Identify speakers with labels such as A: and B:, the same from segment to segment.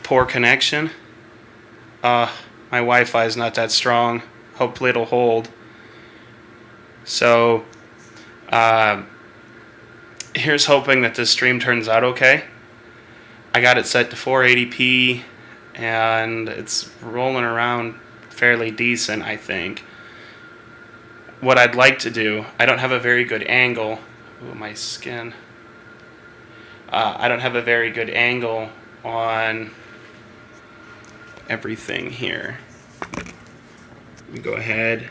A: Poor connection. My Wi-Fi is not that strong. Hopefully it'll hold. So, here's hoping that this stream turns out okay. I got it set to 480p, and it's rolling around fairly decent, I think. What I'd like to do, I don't have a very good angle. Ooh, my skin. I don't have a very good angle on everything here. Let me go ahead.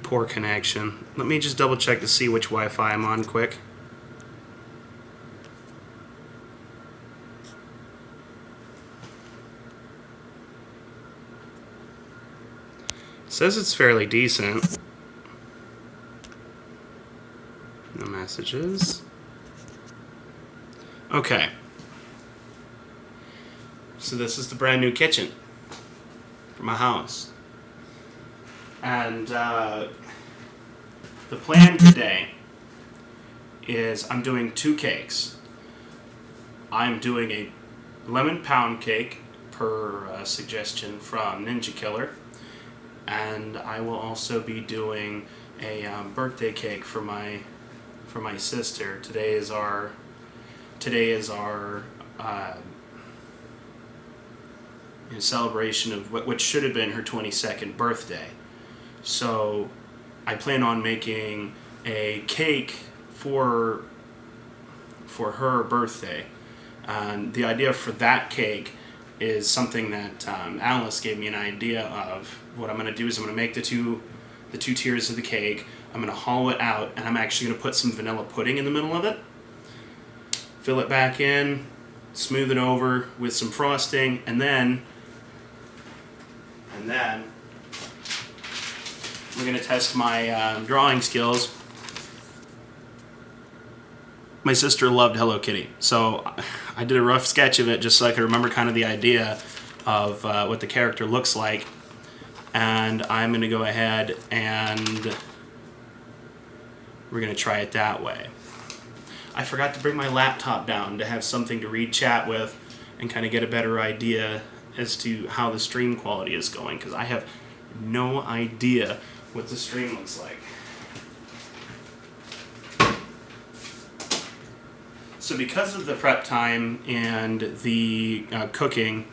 A: Poor connection. Let me just double check to see which Wi-Fi I'm on quick. Says it's fairly decent. No messages. Okay. So this is the brand new kitchen for my house. And the plan today is I'm doing 2 cakes. I'm doing a lemon pound cake per suggestion from Ninja Killer. And I will also be doing a birthday cake for my sister. Today is our celebration of what should have been her 22nd birthday. So I plan on making a cake for her birthday. And the idea for that cake is something that Alice gave me an idea of. What I'm going to do is I'm going to make the two tiers of the cake. I'm going to hollow it out, and I'm actually going to put some vanilla pudding in the middle of it. Fill it back in, smooth it over with some frosting, and then we're going to test my drawing skills. My sister loved Hello Kitty, so I did a rough sketch of it just so I could remember kind of the idea of what the character looks like. And I'm going to go ahead and we're going to try it that way. I forgot to bring my laptop down to have something to read chat with and kind of get a better idea as to how the stream quality is going, because I have no idea what the stream looks like. So because of the prep time and the cooking,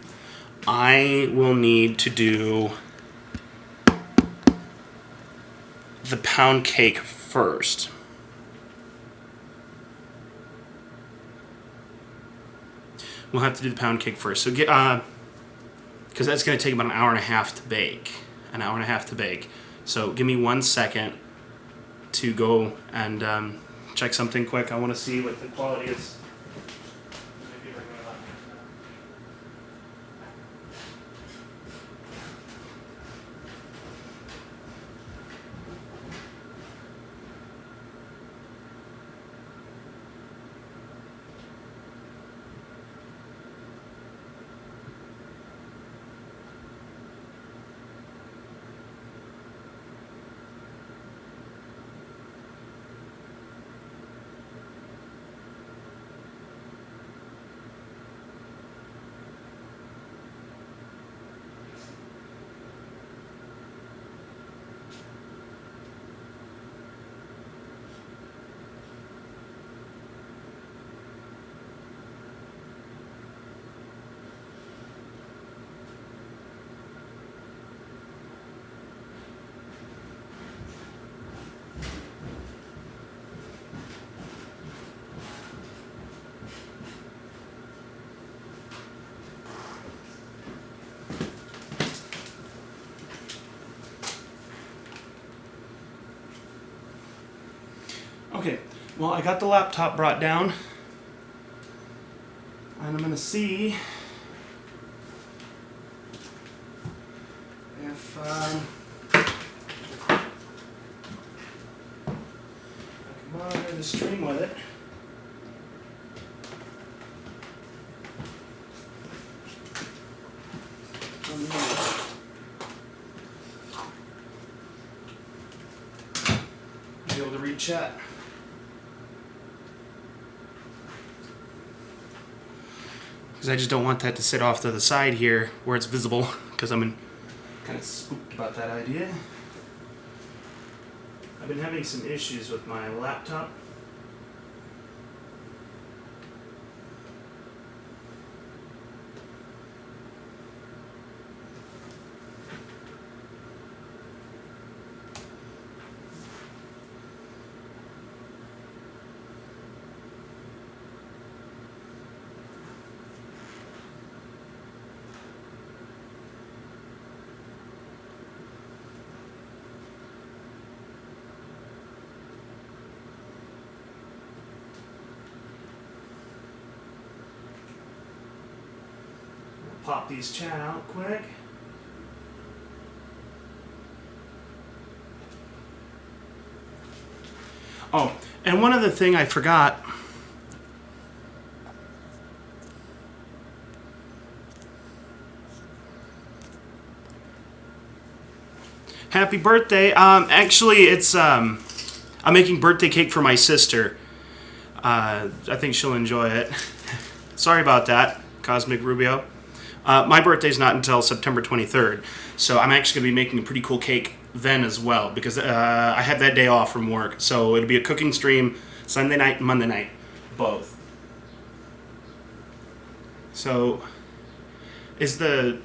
A: I will need to do the pound cake first. We'll have to do the pound cake first. So get because that's going to take about an hour and a half to bake. So give me 1 second to go and check something quick. I want to see what the quality is. Okay, well, I got the laptop brought down, and I'm going to see if I can monitor the stream with it. be able to read chat. Because I just don't want that to sit off to the side here where it's visible, because I'm kind of spooked about that idea. I've been having some issues with my laptop. Pop these chat out quick. Oh, and one other thing I forgot. Happy birthday. Actually, it's, I'm making birthday cake for my sister. I think she'll enjoy it. Sorry about that, Cosmic Rubio. My birthday's not until September 23rd, so I'm actually going to be making a pretty cool cake then as well, because I had that day off from work, so it'll be a cooking stream Sunday night and Monday night, both. So, is the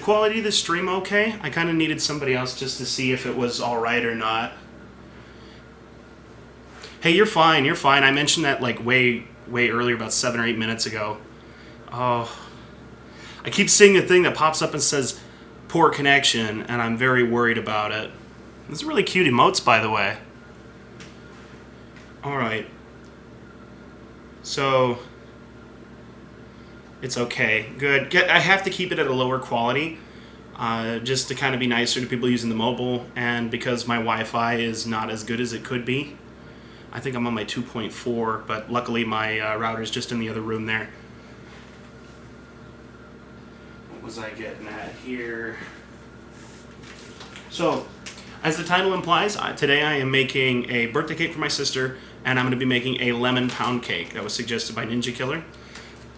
A: quality of the stream okay? I kind of needed somebody else just to see if it was alright or not. Hey, you're fine, you're fine. I mentioned that like way earlier, about 7 or 8 minutes ago. Oh... I keep seeing a thing that pops up and says poor connection, and I'm very worried about it. These are really cute emotes, by the way. Alright. So, it's okay. Good. I have to keep it at a lower quality, just to kind of be nicer to people using the mobile, and because my Wi-Fi is not as good as it could be. I think I'm on my 2.4, but luckily my router's just in the other room there. Was I getting at here? So, as the title implies, today I am making a birthday cake for my sister, and I'm going to be making a lemon pound cake that was suggested by Ninja Killer.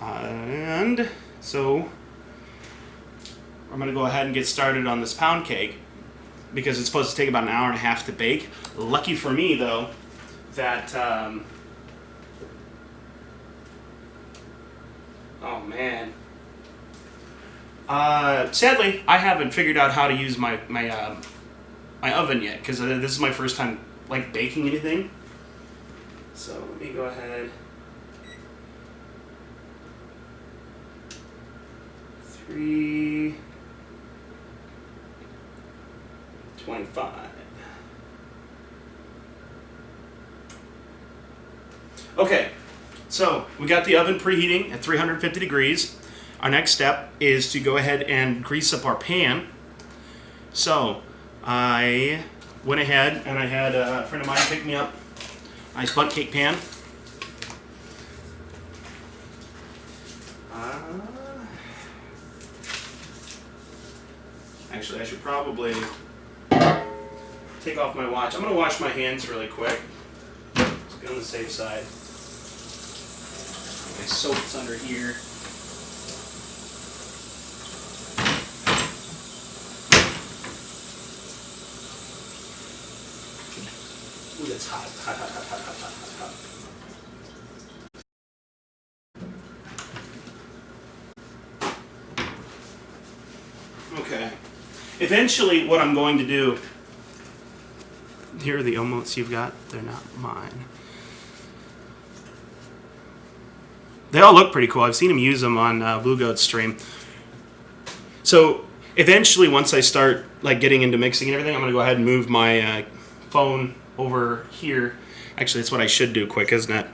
A: And so, I'm going to go ahead and get started on this pound cake, because it's supposed to take about an hour and a half to bake. Lucky for me, though, that... oh, man. Sadly, I haven't figured out how to use my oven yet, because this is my first time like baking anything. So let me go ahead. 325. Okay, so we got the oven preheating at 350 degrees. Our next step is to go ahead and grease up our pan. So I went ahead and I had a friend of mine pick me up a nice bundt cake pan. Actually, I should probably take off my watch. I'm going to wash my hands really quick. Let's get on the safe side. My soap's under here. Ooh, that's hot, hot, hot, hot, hot, hot, hot, hot. Okay. Eventually, what I'm going to do... Here are the emotes you've got. They're not mine. They all look pretty cool. I've seen him use them on Blue Goat's stream. So, eventually, once I start like getting into mixing and everything, I'm going to go ahead and move my phone over here. Actually, that's what I should do quick, isn't it?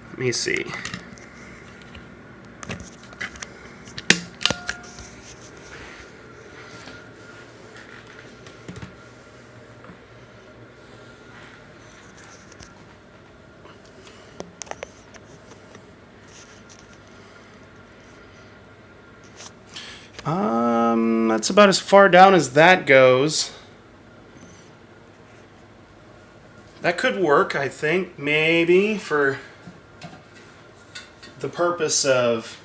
A: Let me see. That's about as far down as that goes. That could work, I think, maybe for the purpose of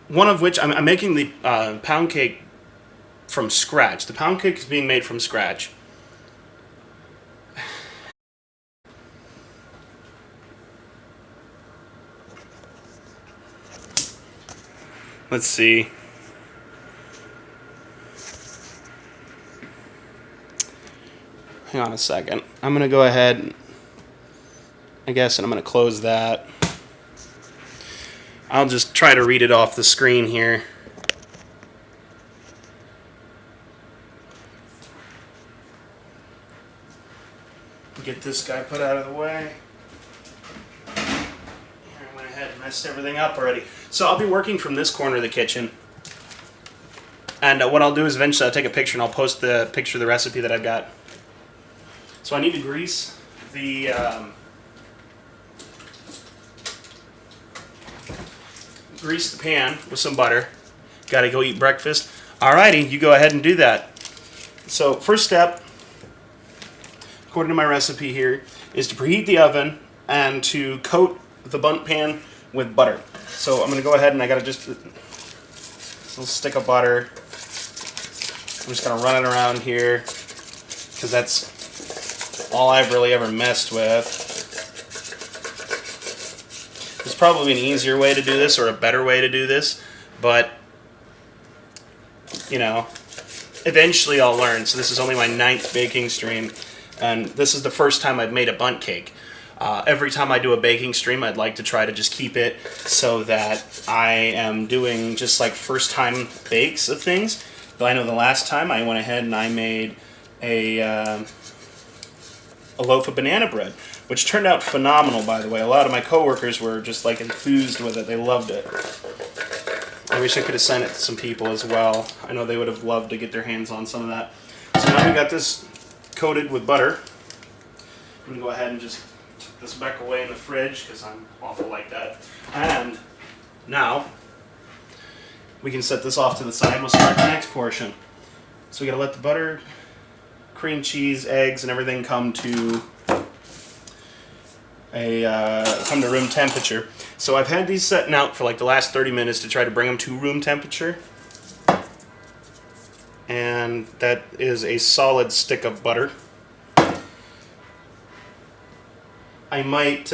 A: one of which I'm making the pound cake from scratch. The pound cake is being made from scratch. Let's see. Hang on a second. I'm going to go ahead, I guess, and I'm going to close that. I'll just try to read it off the screen here. Get this guy put out of the way. I went ahead and messed everything up already. So I'll be working from this corner of the kitchen. And what I'll do is eventually I'll take a picture and I'll post the picture of the recipe that I've got. So I need to grease the pan with some butter. Gotta go eat breakfast. Alrighty, you go ahead and do that. So first step, according to my recipe here, is to preheat the oven and to coat the bundt pan with butter. So I'm going to go ahead and I got to just a little stick of butter. I'm just going to run it around here because that's all I've really ever messed with. There's probably an easier way to do this or a better way to do this, but you know, eventually I'll learn. So this is only my 9th baking stream. And this is the first time I've made a bundt cake. Every time I do a baking stream, I'd like to try to just keep it so that I am doing just like first time bakes of things. Though I know the last time I went ahead and I made a loaf of banana bread, which turned out phenomenal, by the way. A lot of my coworkers were just like enthused with it. They loved it. I wish I could have sent it to some people as well. I know they would have loved to get their hands on some of that. So now we got this coated with butter. I'm going to go ahead and just tuck this back away in the fridge because I'm awful like that. And now we can set this off to the side. We'll start the next portion. So we got to let the butter, cream cheese, eggs, and everything come to room temperature. So I've had these setting out for like the last 30 minutes to try to bring them to room temperature. And that is a solid stick of butter. I might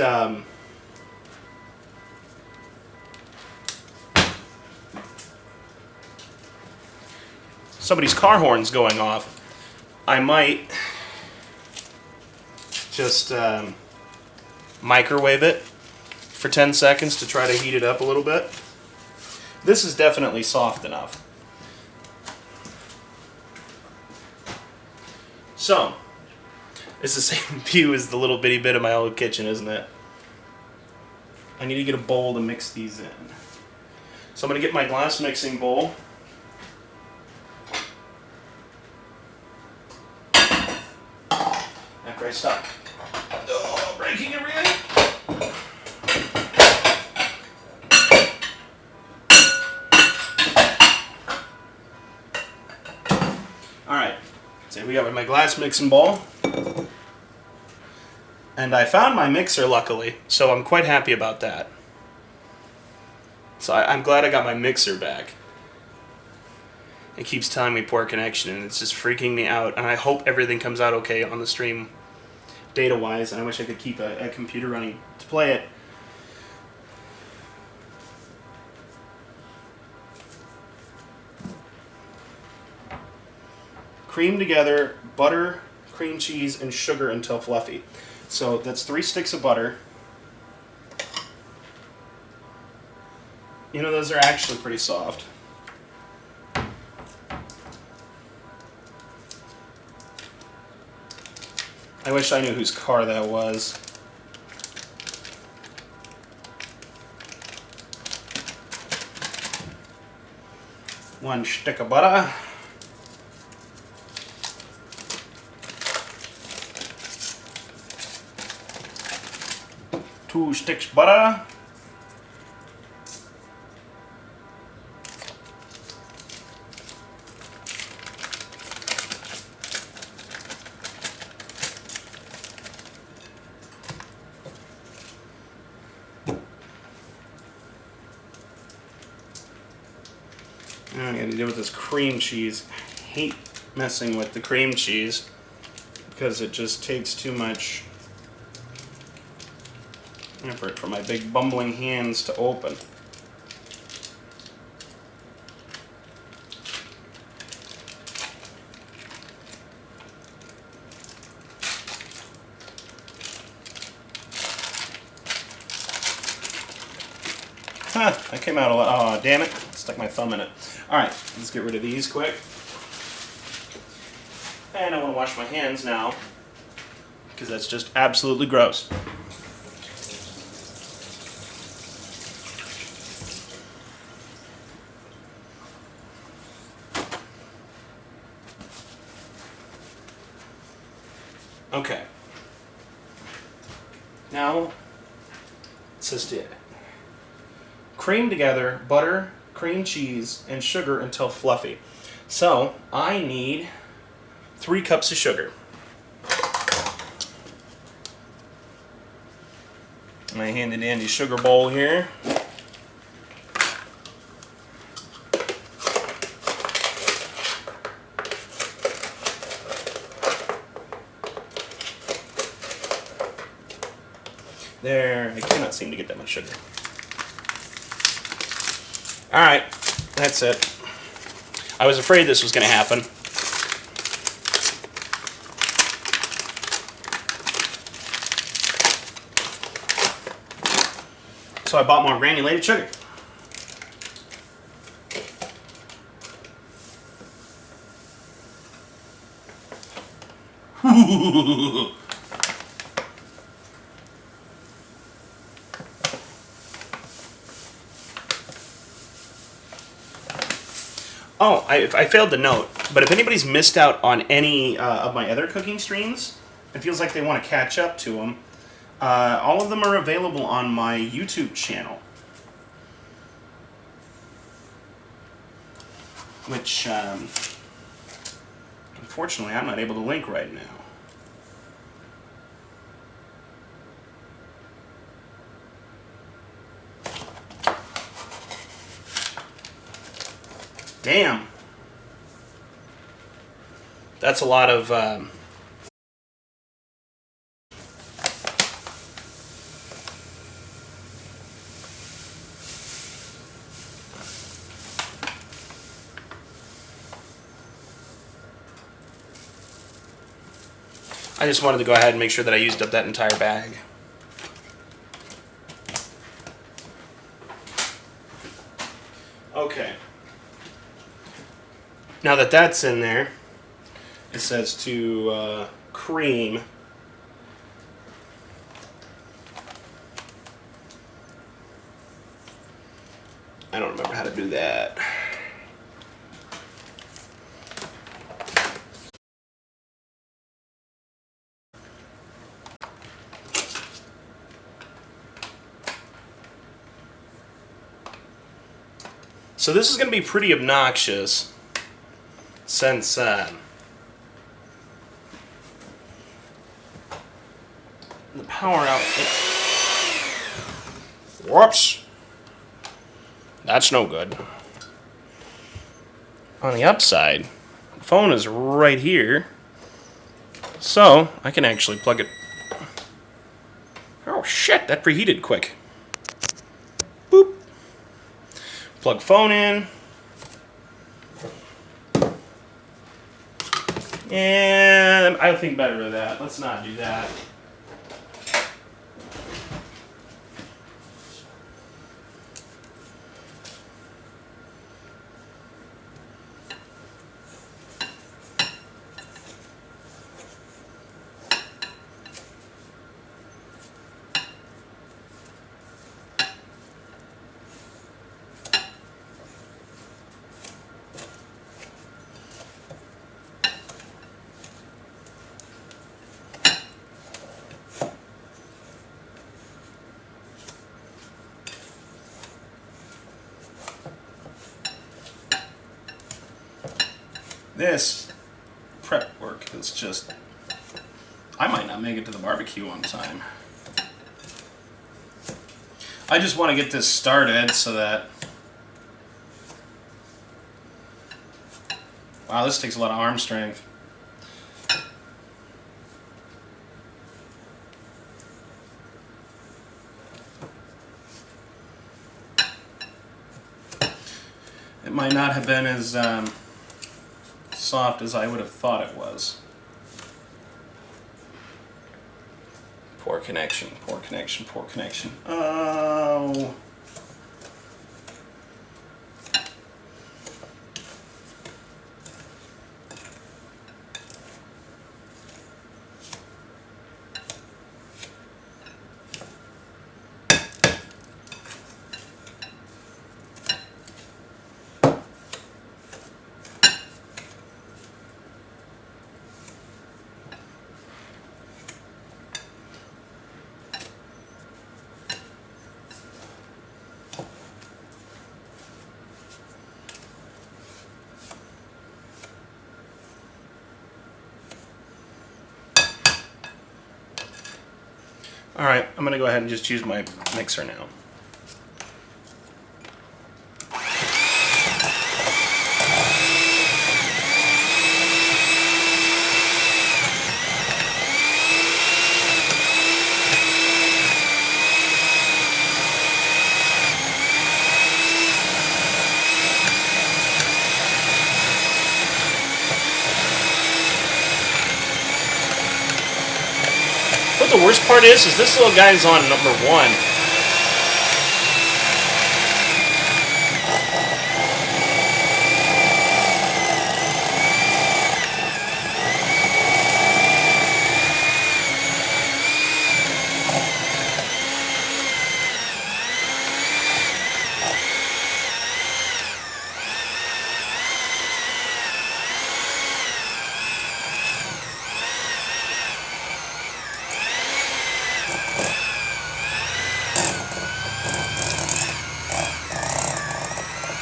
A: somebody's car horn's going off. I might just microwave it for 10 seconds to try to heat it up a little bit. This is definitely soft enough. So, it's the same view as the little bitty bit of my old kitchen, isn't it? I need to get a bowl to mix these in. So I'm going to get my glass mixing bowl. After I stop breaking everything. Alright, so we got my glass mixing bowl. And I found my mixer, luckily, so I'm quite happy about that. So I'm glad I got my mixer back. It keeps telling me poor connection, and it's just freaking me out. And I hope everything comes out okay on the stream, data-wise. And I wish I could keep a computer running to play it. Cream together butter, cream cheese, and sugar until fluffy. So that's 3 sticks of butter. You know, those are actually pretty soft. I wish I knew whose car that was. One stick of butter. Two sticks butter. to do with this cream cheese. I hate messing with the cream cheese because it just takes too much effort for my big bumbling hands to open. That came out a lot. Oh, damn it. Stuck my thumb in it. Alright, let's get rid of these quick. And I want to wash my hands now, because that's just absolutely gross. Okay. Now, let's just do it. Cream together butter, cream cheese, and sugar until fluffy. So, I need 3 cups of sugar. My handy dandy sugar bowl here. There, I cannot seem to get that much sugar. Alright, that's it. I was afraid this was going to happen. So I bought more granulated sugar. Oh, I failed to note, but if anybody's missed out on any of my other cooking streams, it feels like they want to catch up to them, all of them are available on my YouTube channel. Which, unfortunately, I'm not able to link right now. Damn. That's a lot of... I just wanted to go ahead and make sure that I used up that entire bag. Okay. Now that that's in there, it says to cream. I don't remember how to do that. So this is going to be pretty obnoxious, since the power outlet. Whoops. That's no good. On the upside, the phone is right here, so I can actually plug it. Oh shit, that preheated quick. Boop. Plug phone in. And I think better of that. Let's not do that. This prep work is just... I might not make it to the barbecue on time. I just want to get this started so that Wow, this takes a lot of arm strength. It might not have been as soft as I would have thought it was. Poor connection, poor connection, poor connection. Oh. Alright, I'm going to go ahead and just use my mixer now. What the worst part is this little guy's on number 1.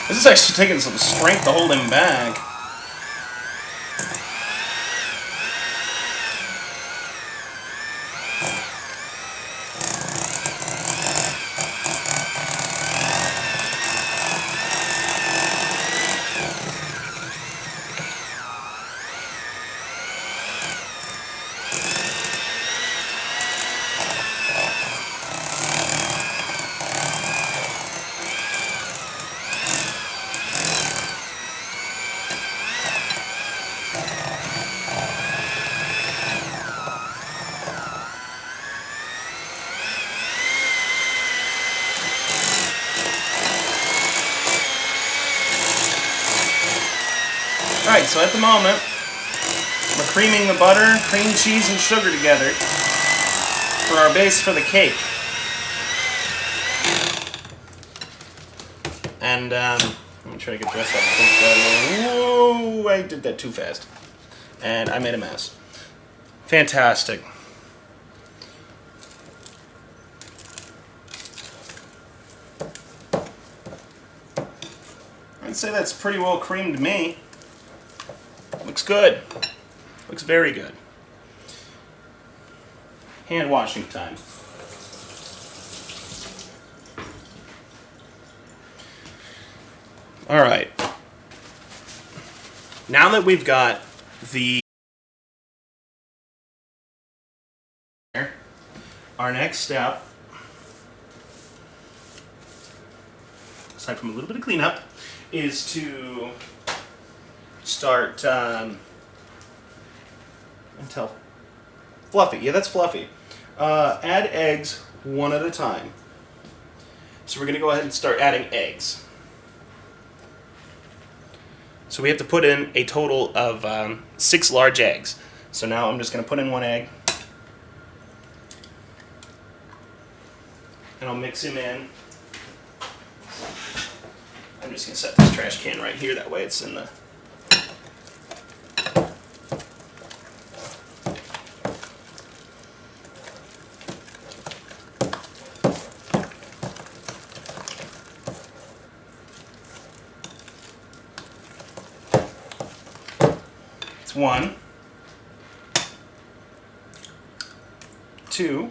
A: This is actually taking some strength to hold him back. Alright, so at the moment, we're creaming the butter, cream cheese, and sugar together for our base for the cake. And, let me try to get dressed up. Whoa, I did that too fast. And I made a mess. Fantastic. I'd say that's pretty well creamed to me. Looks good. Looks very good. Hand washing time. All right. Now that we've got the our next step, aside from a little bit of cleanup, is to start until fluffy. Yeah, that's fluffy. Add eggs one at a time. So we're going to go ahead and start adding eggs. So we have to put in a total of 6 large eggs. So now I'm just going to put in 1 egg. And I'll mix him in. I'm just going to set this trash can right here, that way it's in the... It's 1, 2, 3,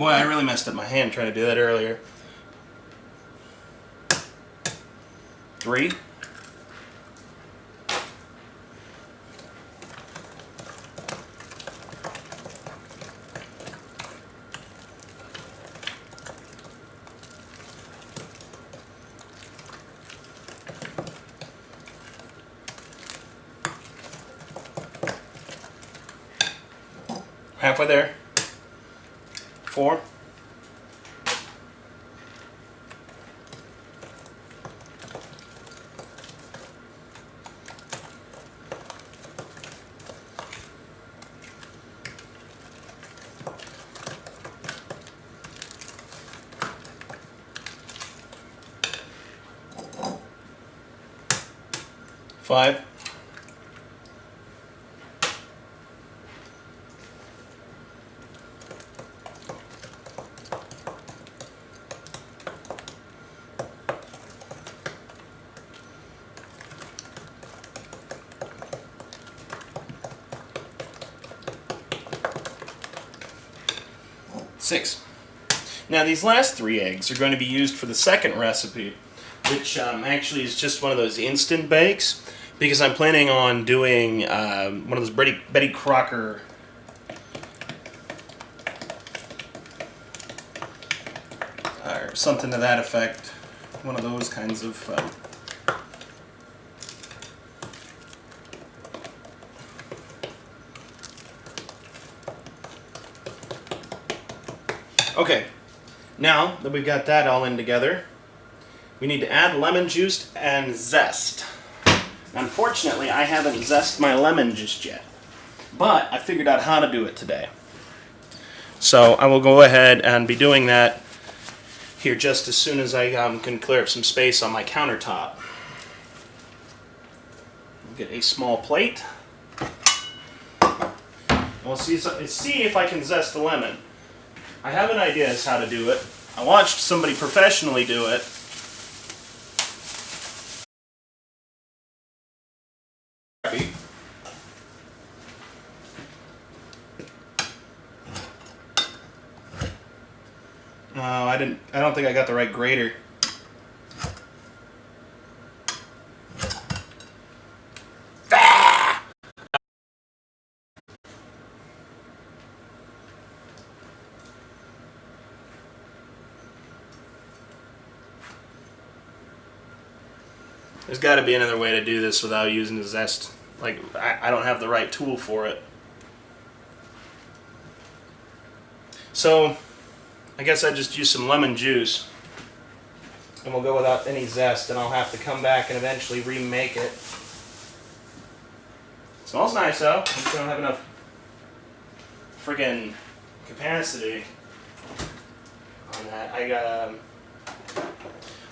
A: Boy, I really messed up my hand trying to do that earlier. 3. Halfway there. 4. 5. 6. Now these last 3 eggs are going to be used for the second recipe, which actually is just one of those instant bakes, because I'm planning on doing one of those Betty Crocker or something to that effect. One of those kinds of Okay, now that we've got that all in together, we need to add lemon juice and zest. Unfortunately, I haven't zested my lemon just yet, but I figured out how to do it today. So I will go ahead and be doing that here just as soon as I can clear up some space on my countertop. Get a small plate. We'll see if I can zest the lemon. I have an idea as how to do it. I watched somebody professionally do it. I don't think I got the right grater. There's got to be another way to do this without using the zest. Like, I don't have the right tool for it. So, I guess I just use some lemon juice. And we'll go without any zest, and I'll have to come back and eventually remake it. Smells nice though. I just don't have enough friggin' capacity on that.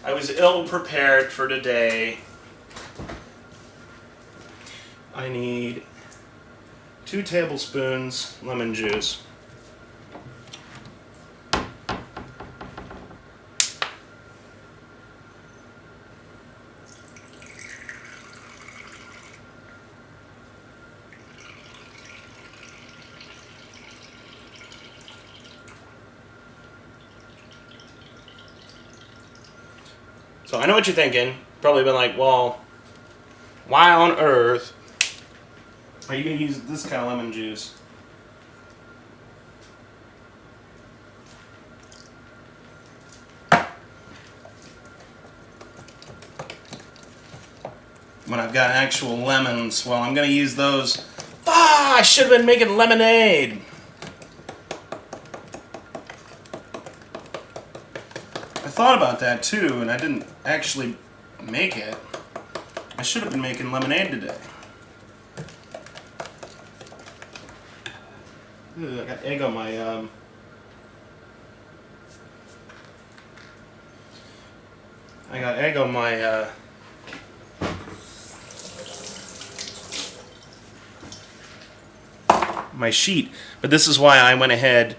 A: I was ill prepared for today. I need 2 tablespoons lemon juice. So I know what you're thinking. Probably been like, well, why on earth are you going to use this kind of lemon juice? When I've got actual lemons, well, I'm going to use those. Ah, I should have been making lemonade. I thought about that too, and I didn't actually make it. I should have been making lemonade today. Ugh, I got egg on my I got egg on my sheet, but this is why I went ahead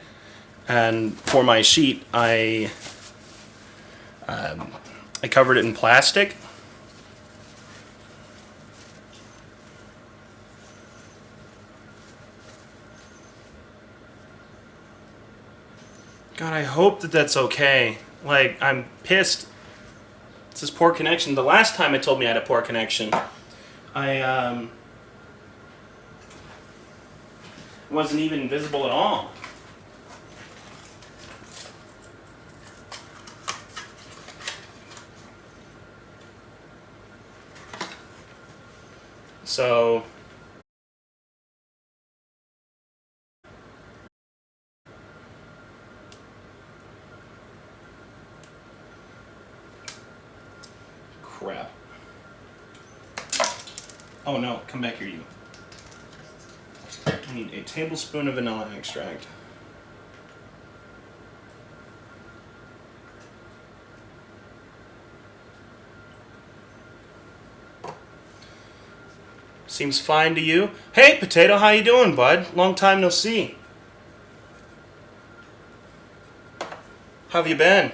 A: and for my sheet I covered it in plastic. God, I hope that that's okay. Like, I'm pissed. It's this poor connection. The last time it told me I had a poor connection, I wasn't even visible at all. So crap. Oh no, come back here, you. I need a tablespoon of vanilla extract. Seems fine to you? Hey, Potato, how you doing, bud? Long time no see. How have you been?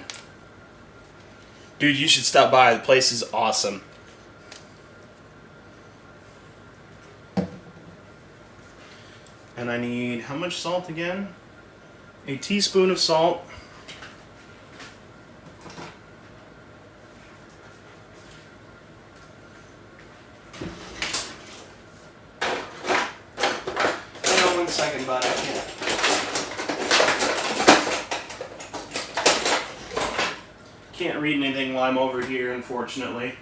A: Dude, you should stop by. The place is awesome. And I need how much salt again? A teaspoon of salt. Hang on 1 second, bud. I can't read anything while I'm over here, unfortunately.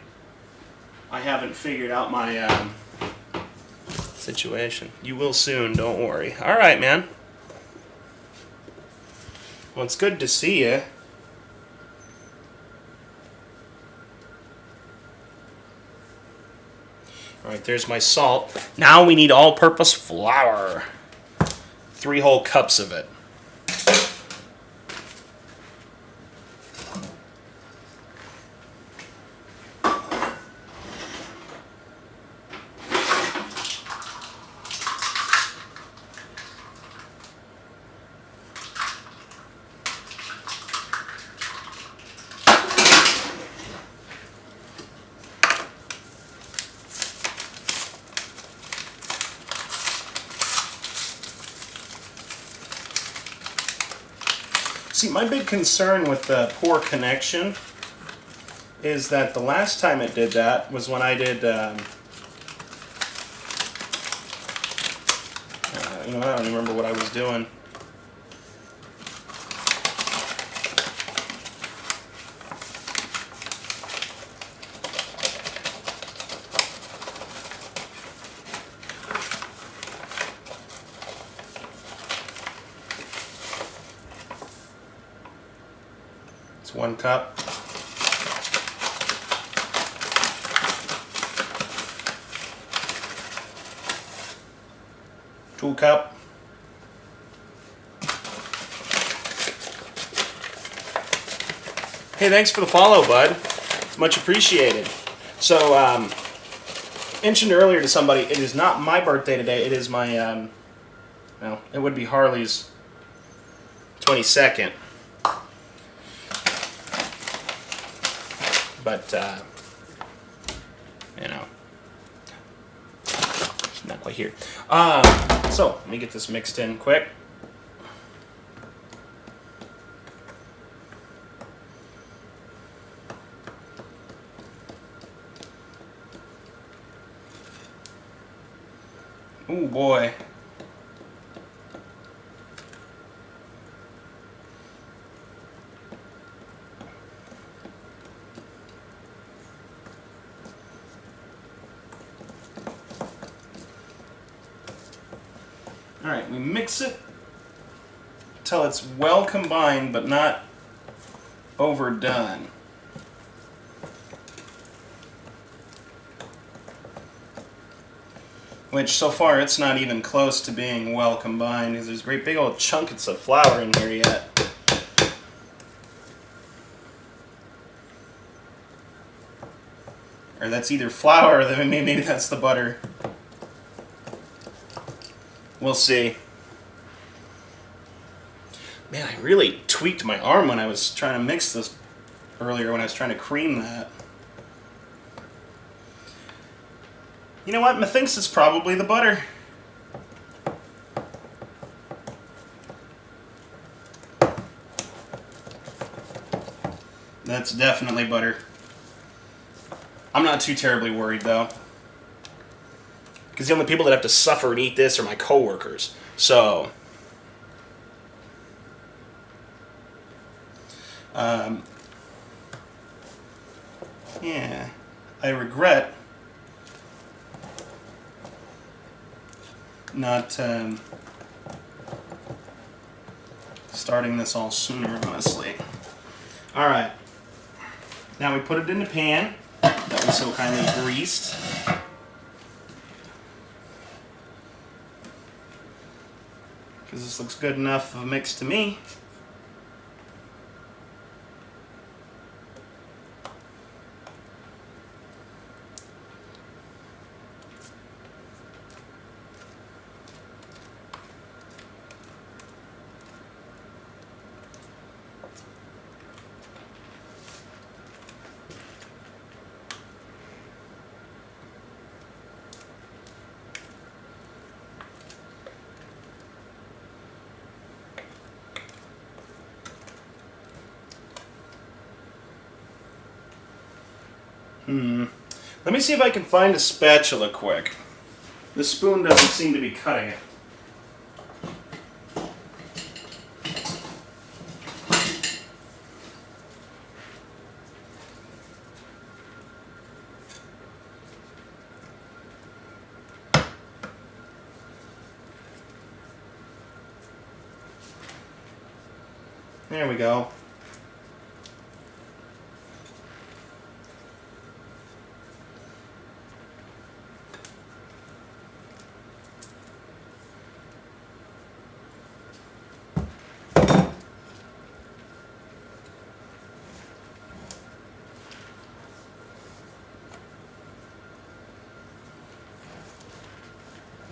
A: I haven't figured out my situation. You will soon, don't worry. Alright, man. Well, it's good to see you. Alright, there's my salt. Now we need all-purpose flour. 3 whole cups of it. See, my big concern with the poor connection is that the last time it did that was when I did, I don't even remember what I was doing. It's 1 cup. Two cup. Hey, thanks for the follow, bud. Much appreciated. So, mentioned earlier to somebody, it is not my birthday today. It is my, well, it would be Harley's 22nd. But, not quite here. So, let me get this mixed in quick. Ooh, boy. Alright, we mix it until it's well combined but not overdone. Which, so far, it's not even close to being well combined because there's great big old chunks of flour in here yet. Or that's either flour or maybe that's the butter. We'll see. Man, I really tweaked my arm when I was trying to mix this earlier, when I was trying to cream that. You know what? Methinks it's probably the butter. That's definitely butter. I'm not too terribly worried though, because the only people that have to suffer and eat this are my coworkers. So, yeah, I regret not starting this all sooner, honestly. All right, now we put it in the pan that we so kindly greased. Because this looks good enough of a mix to me. Let me see if I can find a spatula quick. The spoon doesn't seem to be cutting it. There we go.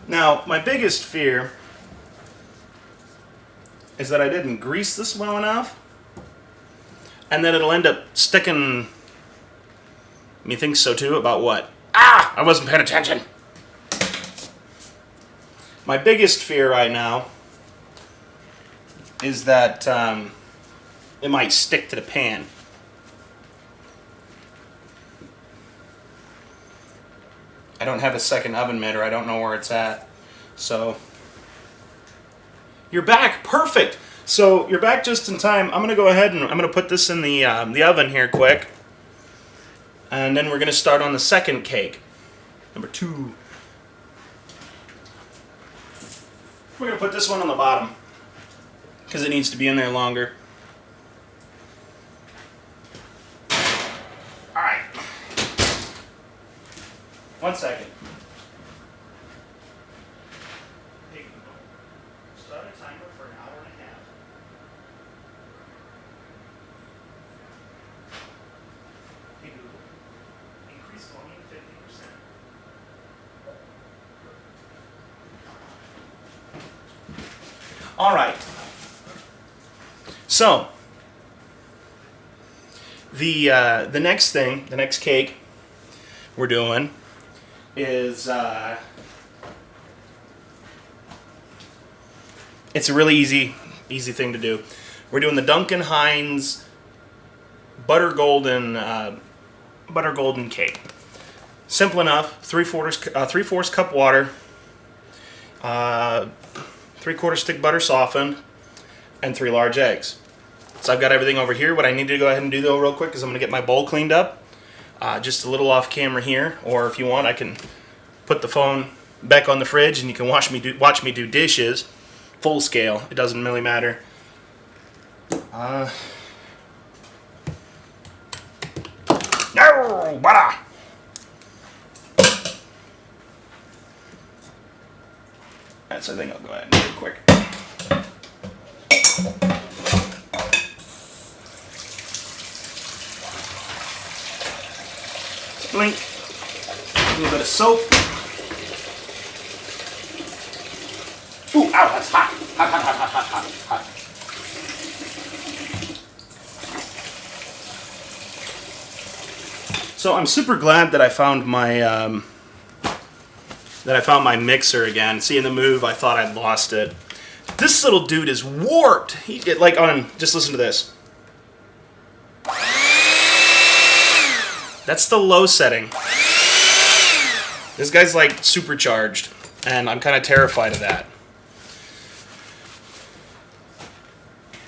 A: Now, my biggest fear is that I didn't grease this well enough, and that it'll end up sticking. Me thinks so too. About what? Ah! I wasn't paying attention. My biggest fear right now is that it might stick to the pan. I don't have a second oven mitt, or I don't know where it's at. So, you're back. Perfect. So, you're back just in time. I'm going to go ahead and I'm going to put this in the oven here quick. And then we're going to start on the second cake. Number 2. We're going to put this one on the bottom, because it needs to be in there longer. Alright. 1 second. Start a timer for an hour and a half. Hey Google, increase volume 50%. All right. So the next thing, the next cake we're doing is it's a really easy thing to do. We're doing the Duncan Hines butter golden cake. Simple enough. 3/4 cup water, 3/4 stick butter softened, and 3 large eggs. So I've got everything over here. What I need to go ahead and do though real quick is I'm going to get my bowl cleaned up. Just a little off camera here, or if you want, I can put the phone back on the fridge and you can watch me do dishes, full scale. It doesn't really matter. No, butter. That's the thing. I'll go ahead and do it quick. Blink. A little bit of soap. Ooh, ow, that's hot. Hot, hot, hot, hot, hot, hot, hot. So I'm super glad that I found my mixer again. Seeing the move, I thought I'd lost it. This little dude is warped. Just listen to this. That's the low setting. This guy's like supercharged, and I'm kind of terrified of that.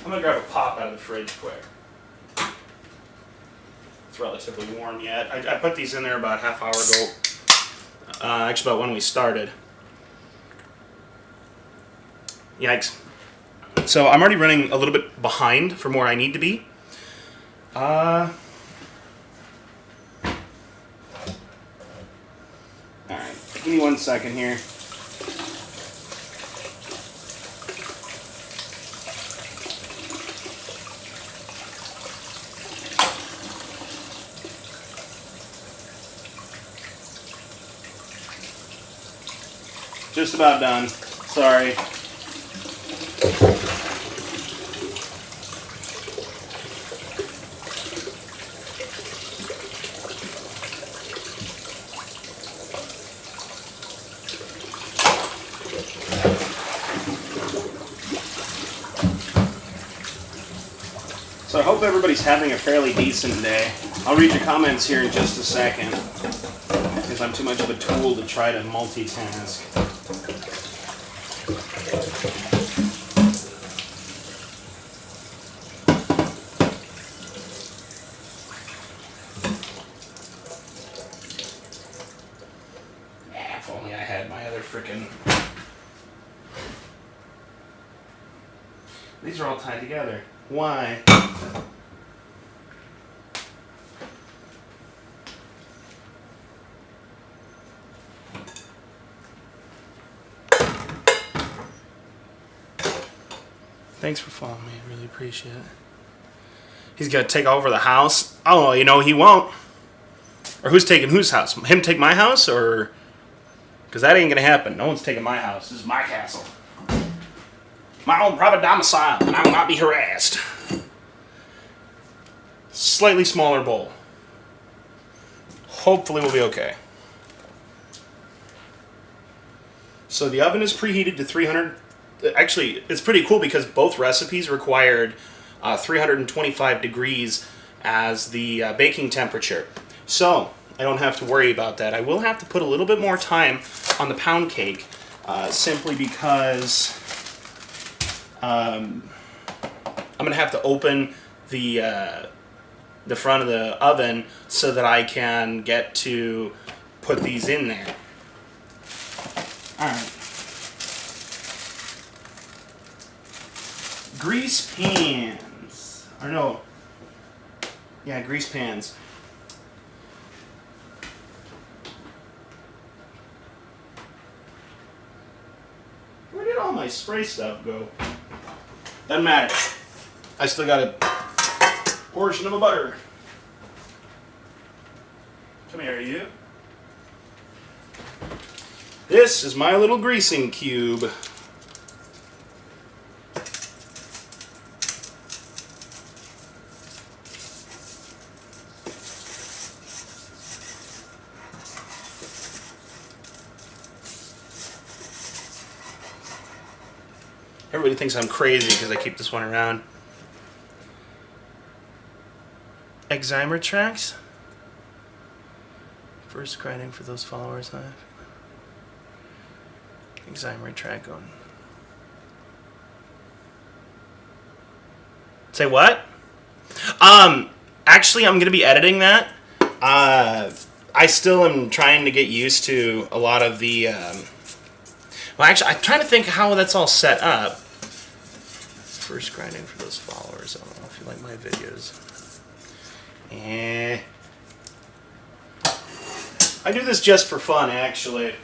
A: I'm gonna grab a pop out of the fridge quick. It's relatively warm yet. I put these in there about a half hour ago. Actually, about when we started. Yikes. So I'm already running a little bit behind from where I need to be. Alright, give me 1 second here. Just about done. Sorry. So I hope everybody's having a fairly decent day. I'll read your comments here in just a second, because I'm too much of a tool to try to multitask. If only I had my other frickin'... These are all tied together. Why? Thanks for following me. I really appreciate it. He's gonna take over the house. Oh, you know, he won't. Or who's taking whose house? Him take my house? Or... Because that ain't gonna happen. No one's taking my house. This is my castle. My own private domicile, and I will not be harassed. Slightly smaller bowl. Hopefully we'll be okay. So the oven is preheated to 300. Actually, it's pretty cool because both recipes required 325 degrees as the baking temperature. So I don't have to worry about that. I will have to put a little bit more time on the pound cake, simply because I'm going to have to open the front of the oven so that I can get to put these in there. Alright. Grease pans. Or no. Yeah, grease pans. Where did all my spray stuff go? Doesn't matter. I still got a portion of a butter. Come here, you. This is my little greasing cube. Everybody thinks I'm crazy because I keep this one around. Excimer tracks? First grinding for those followers I have. Excimer track on. Say what? Actually, I'm going to be editing that. I still am trying to get used to a lot of the... well, actually, I'm trying to think how that's all set up. First grinding for those followers. I don't know if you like my videos. I do this just for fun, actually.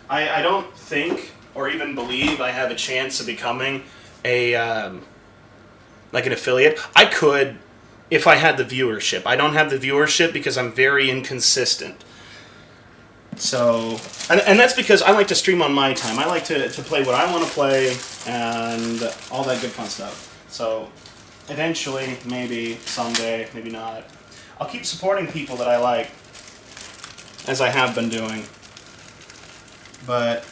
A: I don't think or even believe I have a chance of becoming a like an affiliate. I could if I had the viewership. I don't have the viewership because I'm very inconsistent. So, and that's because I like to stream on my time. I like to play what I want to play and all that good fun stuff. So, eventually, maybe, someday, maybe not, I'll keep supporting people that I like, as I have been doing. But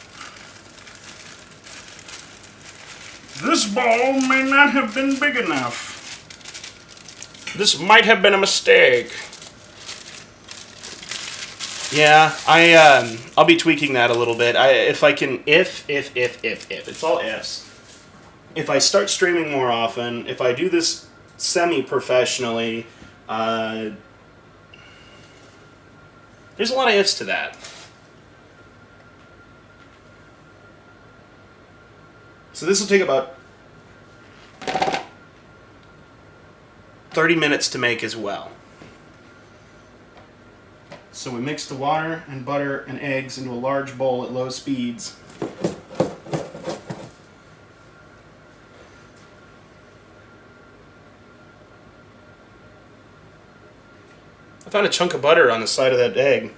A: this ball may not have been big enough. This might have been a mistake. Yeah, I'll be tweaking that a little bit. If I can, if it's all ifs. If I start streaming more often, if I do this semi-professionally, there's a lot of ifs to that. So this will take about 30 minutes to make as well. So we mix the water and butter and eggs into a large bowl at low speeds. I found a chunk of butter on the side of that egg.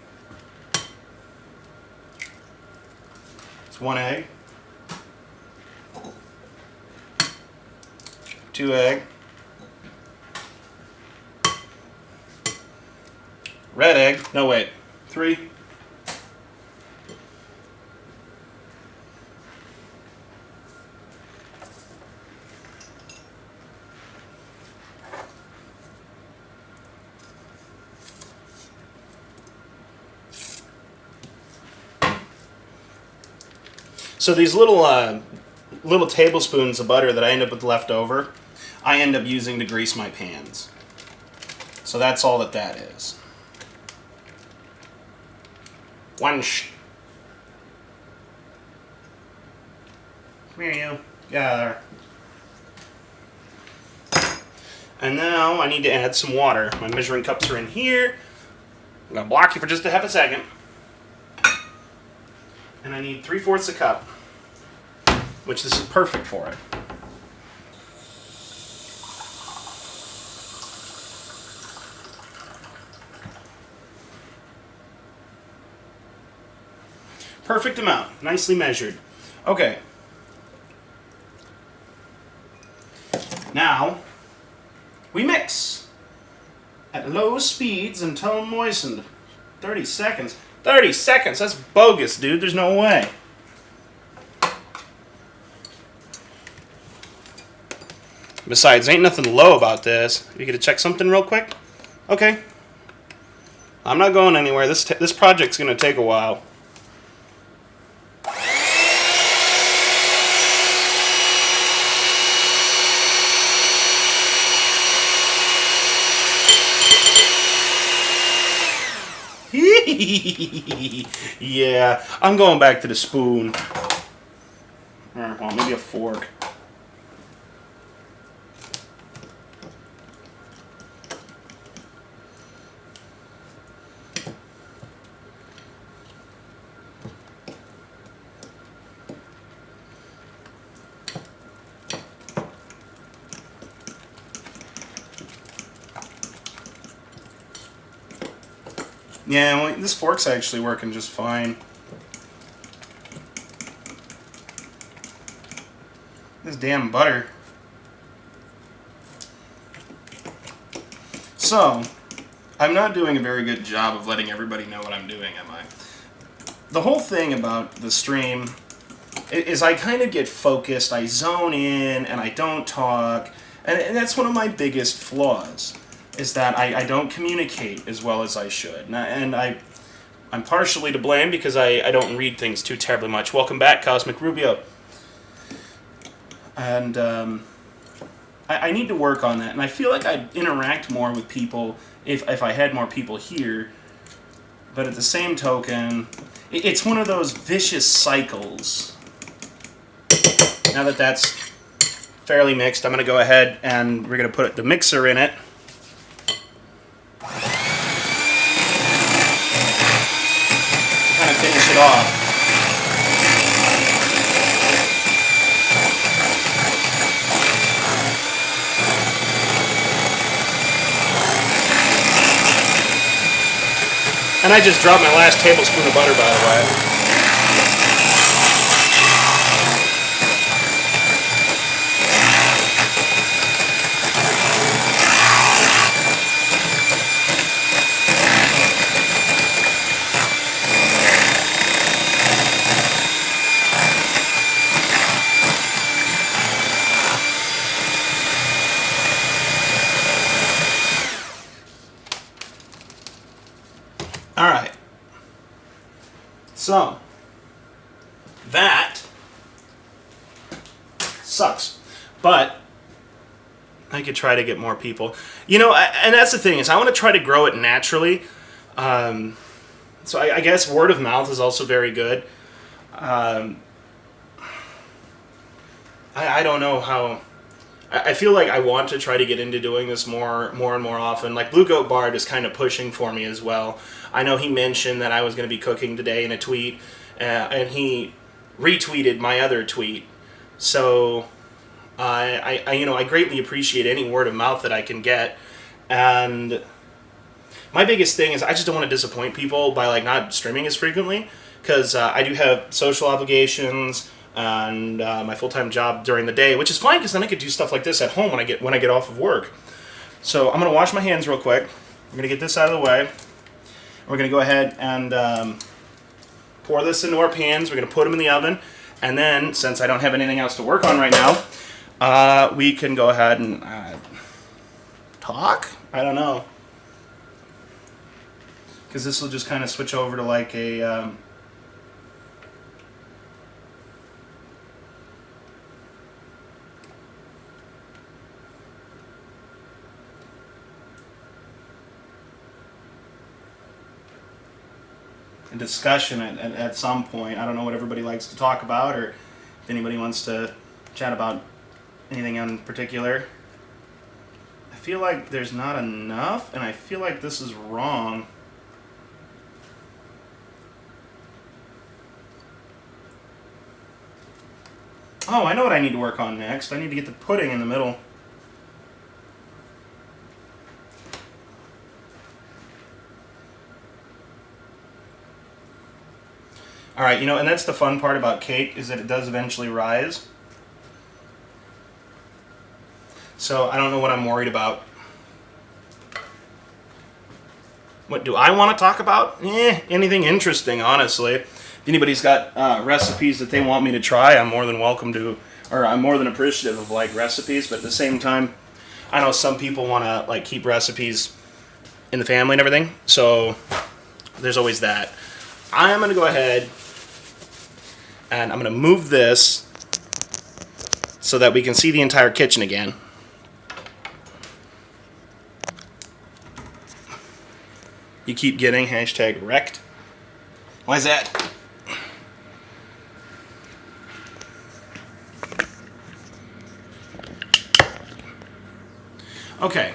A: It's 1 egg. 2 egg. Red egg. No, wait. 3. So these little tablespoons of butter that I end up with left over, I end up using to grease my pans. So that's all that is. Come here, you. Yeah. And now I need to add some water. My measuring cups are in here. I'm going to block you for just a half a second. And I need 3/4 a cup, which this is perfect for it. Perfect amount, nicely measured. Okay. Now, we mix at low speeds until moistened. 30 seconds. 30 seconds? That's bogus, dude. There's no way. Besides, ain't nothing low about this. You gonna check something real quick? Okay. I'm not going anywhere. This project's gonna take a while. Yeah, I'm going back to the spoon. Or, well, maybe a fork. Yeah, well, this fork's actually working just fine. This damn butter. So, I'm not doing a very good job of letting everybody know what I'm doing, am I? The whole thing about the stream is I kind of get focused, I zone in, and I don't talk, and that's one of my biggest flaws. Is that I don't communicate as well as I should. And I'm partially to blame because I don't read things too terribly much. Welcome back, Cosmic Rubio. And I need to work on that. And I feel like I'd interact more with people if I had more people here. But at the same token, it's one of those vicious cycles. Now that that's fairly mixed, I'm going to go ahead and we're going to put the mixer in it. Finish it off. And I just dropped my last tablespoon of butter, by the way. Alright, So, that sucks. But I could try to get more people. You know, and that's the thing, is I want to try to grow it naturally. So I guess word of mouth is also very good. I don't know how. I feel like I want to try to get into doing this more and more often. Like Blue Goat Bard is kind of pushing for me as well. I know he mentioned that I was going to be cooking today in a tweet, and he retweeted my other tweet. So I greatly appreciate any word of mouth that I can get, and my biggest thing is I just don't want to disappoint people by like not streaming as frequently, because I do have social obligations and my full-time job during the day, which is fine because then I could do stuff like this at home when I get off of work. So I'm gonna wash my hands real quick. I'm gonna get this out of the way. We're gonna go ahead and pour this into our pans. We're gonna put them in the oven, and then since I don't have anything else to work on right now, we can go ahead and talk. I don't know, because this will just kind of switch over to like a discussion at some point. I don't know what everybody likes to talk about, or if anybody wants to chat about anything in particular. I feel like there's not enough, and I feel like this is wrong. Oh, I know what I need to work on next. I need to get the pudding in the middle. Alright, you know, and that's the fun part about cake, is that it does eventually rise. So I don't know what I'm worried about. What do I want to talk about? Anything interesting, honestly. If anybody's got recipes that they want me to try, I'm more than welcome to, or I'm more than appreciative of like recipes, but at the same time, I know some people want to like keep recipes in the family and everything, so there's always that. I'm going to go ahead and I'm going to move this so that we can see the entire kitchen again. You keep getting #wrecked. Why is that? Okay.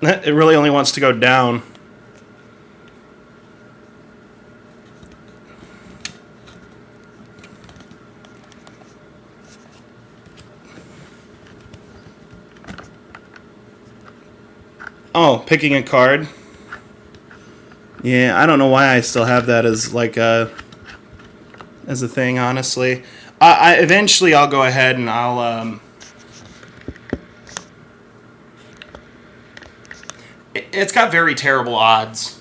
A: It really only wants to go down. Oh, picking a card. Yeah, I don't know why I still have that as like a thing. Honestly, eventually I'll go ahead and I'll It's got very terrible odds.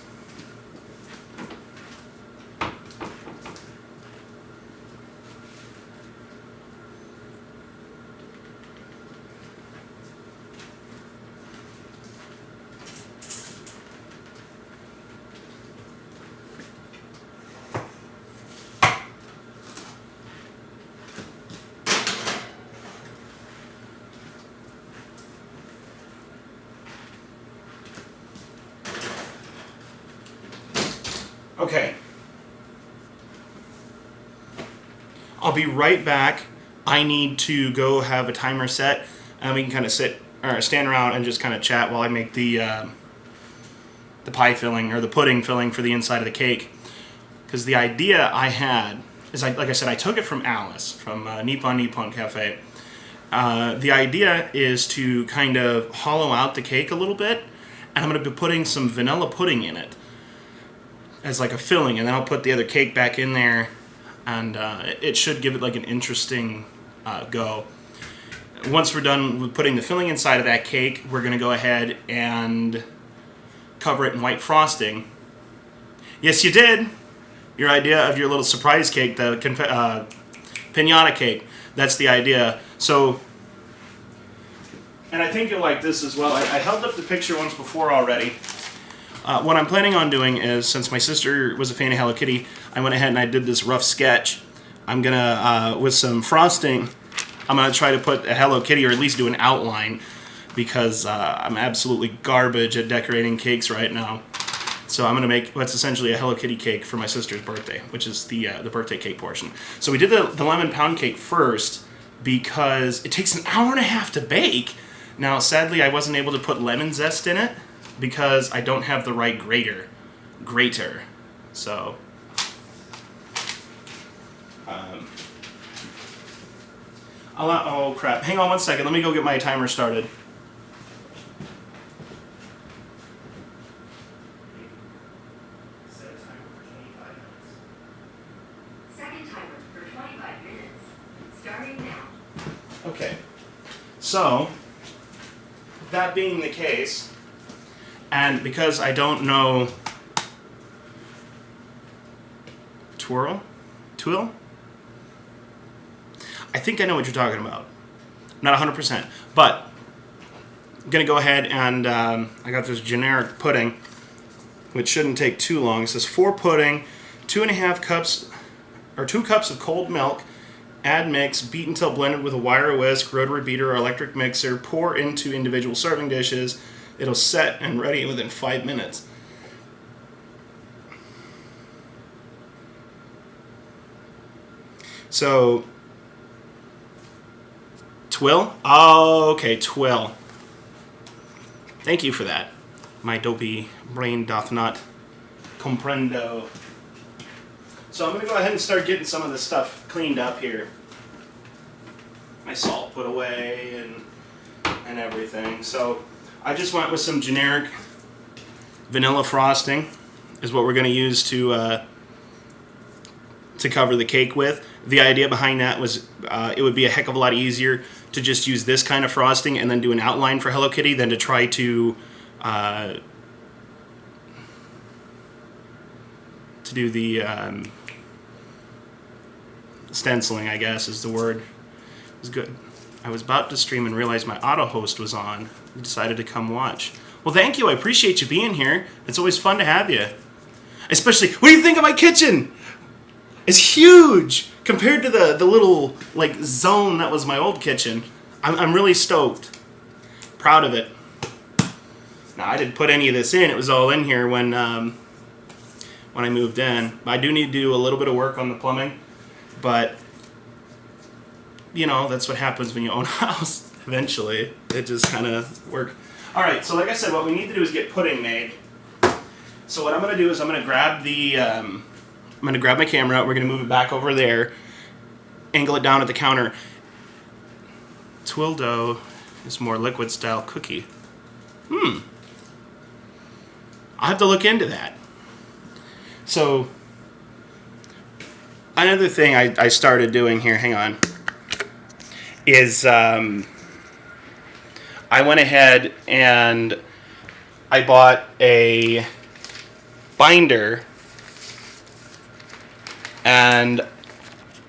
A: Okay. I'll be right back. I need to go have a timer set, and we can kind of sit or stand around and just kind of chat while I make the pie filling or the pudding filling for the inside of the cake. Because the idea I had is, like I said, I took it from Alice from Nippon Cafe. The idea is to kind of hollow out the cake a little bit, and I'm going to be putting some vanilla pudding in it as like a filling, and then I'll put the other cake back in there, and it should give it like an interesting go. Once we're done with putting the filling inside of that cake, we're going to go ahead and cover it in white frosting. Yes, you did! Your idea of your little surprise cake, the Piñata cake. That's the idea. So, and I think you'll like this as well. I held up the picture once before already. What I'm planning on doing is, since my sister was a fan of Hello Kitty, I went ahead and I did this rough sketch. I'm gonna, with some frosting, I'm gonna try to put a Hello Kitty, or at least do an outline, because I'm absolutely garbage at decorating cakes right now. So I'm gonna make what's essentially a Hello Kitty cake for my sister's birthday, which is the birthday cake portion. So we did the lemon pound cake first because it takes an hour and a half to bake. Now, sadly, I wasn't able to put lemon zest in it because I don't have the right grater. So, oh crap! Hang on one second. Let me go get my timer started.
B: Second timer for 25 minutes. Starting now.
A: Okay. So, that being the case, and because I don't know twirl? I think I know what you're talking about. Not 100%. But I'm going to go ahead and I got this generic pudding, which shouldn't take too long. It says 4 pudding, 2.5 cups, or 2 cups of cold milk, add mix, beat until blended with a wire whisk, rotary beater, or electric mixer, pour into individual serving dishes. It'll set and ready within 5 minutes. So, twill? Oh, okay, twill. Thank you for that. My dopey brain doth not comprendo. So I'm going to go ahead and start getting some of this stuff cleaned up here. My salt put away and everything. So I just went with some generic vanilla frosting is what we're going to use to cover the cake with. The idea behind that was it would be a heck of a lot easier to just use this kind of frosting and then do an outline for Hello Kitty than to try to do the stenciling, I guess is the word. It was good. I was about to stream and realized my auto host was on. I decided to come watch. Well, thank you. I appreciate you being here. It's always fun to have you. Especially, what do you think of my kitchen? It's huge compared to the little like zone that was my old kitchen. I'm really stoked. Proud of it. Now, I didn't put any of this in. It was all in here when I moved in. I do need to do a little bit of work on the plumbing, but you know, that's what happens when you own a house. Eventually, it just kind of works. All right, so like I said, what we need to do is get pudding made. So what I'm going to do is I'm going to grab the, I'm going to grab my camera. We're going to move it back over there, angle it down at the counter. Twill dough is more liquid style cookie. I'll have to look into that. So another thing I started doing here, hang on, is I went ahead and I bought a binder, and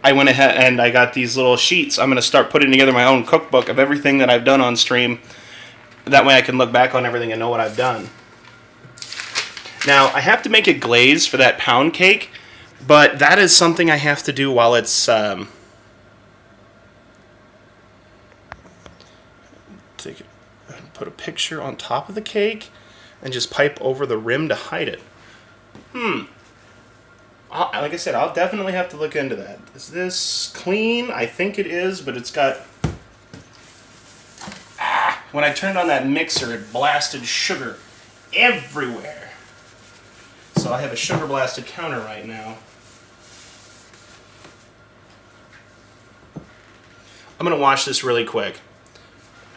A: I went ahead and I got these little sheets. I'm going to start putting together my own cookbook of everything that I've done on stream. That way I can look back on everything and know what I've done. Now, I have to make a glaze for that pound cake, but that is something I have to do while it's... put a picture on top of the cake and just pipe over the rim to hide it. Like I said, I'll definitely have to look into that. Is this clean? I think it is, but it's got... when I turned on that mixer, it blasted sugar everywhere. So I have a sugar blasted counter right now. I'm going to wash this really quick.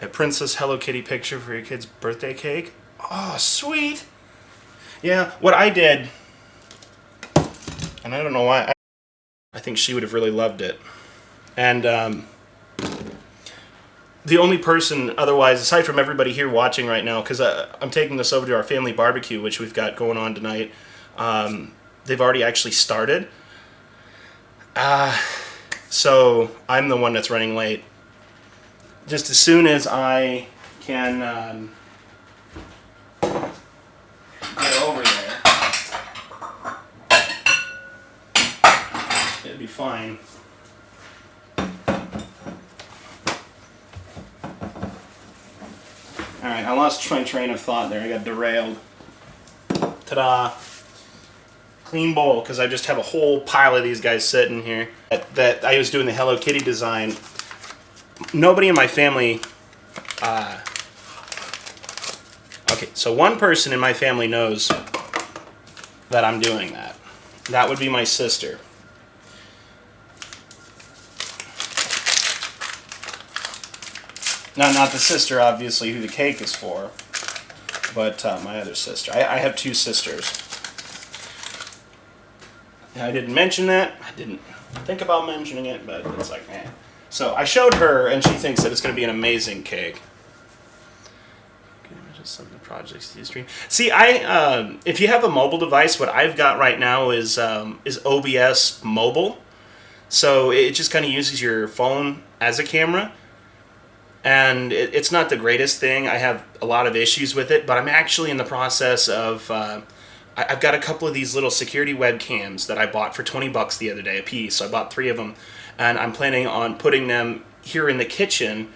A: A Princess Hello Kitty picture for your kid's birthday cake. Oh, sweet. Yeah, what I did, and I don't know why, I think she would have really loved it. And the only person otherwise, aside from everybody here watching right now, because I'm taking this over to our family barbecue, which we've got going on tonight. They've already actually started. So I'm the one that's running late. Just as soon as I can get over there, it'll be fine. Alright, I lost my train of thought there. I got derailed. Ta-da! Clean bowl, because I just have a whole pile of these guys sitting here that I was doing the Hello Kitty design. Nobody in my family... okay, so one person in my family knows that I'm doing that. That would be my sister. No, not the sister, obviously, who the cake is for, but my other sister. I have two sisters. I didn't mention that. I didn't think about mentioning it, but it's like, man. So I showed her, and she thinks that it's going to be an amazing cake. Some of the projects you stream. See, if you have a mobile device, what I've got right now is OBS mobile. So it just kind of uses your phone as a camera. And it's not the greatest thing. I have a lot of issues with it, but I'm actually in the process of... I've got a couple of these little security webcams that I bought for $20 the other day a piece. So I bought 3 of them, and I'm planning on putting them here in the kitchen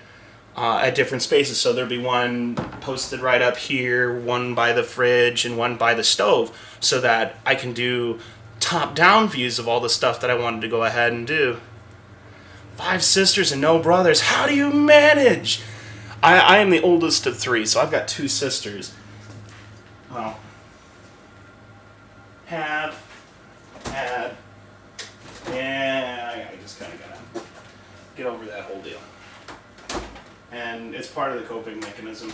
A: at different spaces. So there'll be one posted right up here, one by the fridge, and one by the stove, so that I can do top-down views of all the stuff that I wanted to go ahead and do. 5 sisters and no brothers. How do you manage? I am the oldest of 3, so I've got 2 sisters. Well, had, yeah, I just kind of gotta get over that whole deal. And it's part of the coping mechanism.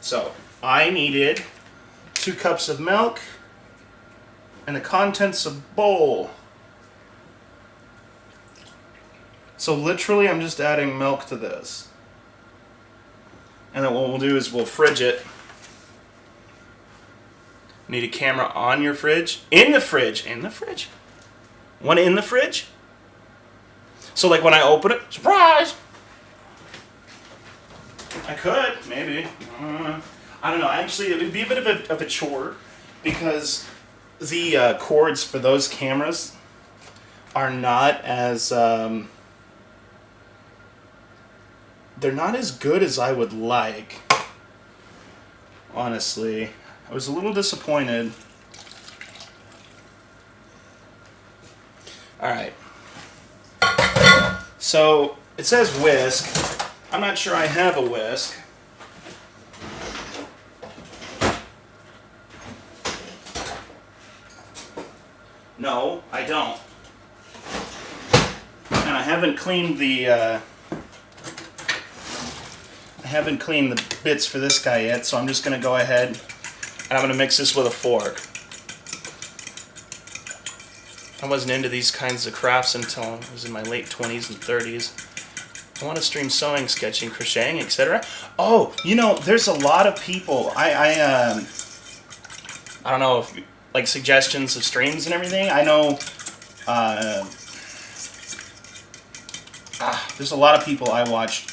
A: So, I needed 2 cups of milk and the contents of a bowl. So literally I'm just adding milk to this. And then what we'll do is we'll fridge it. Need a camera on your fridge? In the fridge. In the fridge. One in the fridge? So like when I open it, surprise! I could, maybe. I don't know. Actually, it would be a bit of a chore, because the cords for those cameras are not as... they're not as good as I would like. Honestly. I was a little disappointed. Alright. So, it says whisk. I'm not sure I have a whisk. No, I don't. And I haven't cleaned the bits for this guy yet, so I'm just going to go ahead and I'm going to mix this with a fork. I wasn't into these kinds of crafts until I was in my late 20s and 30s. I want to stream sewing, sketching, crocheting, etc. Oh, you know, there's a lot of people. I don't know if like suggestions of streams and everything. I know there's a lot of people I watch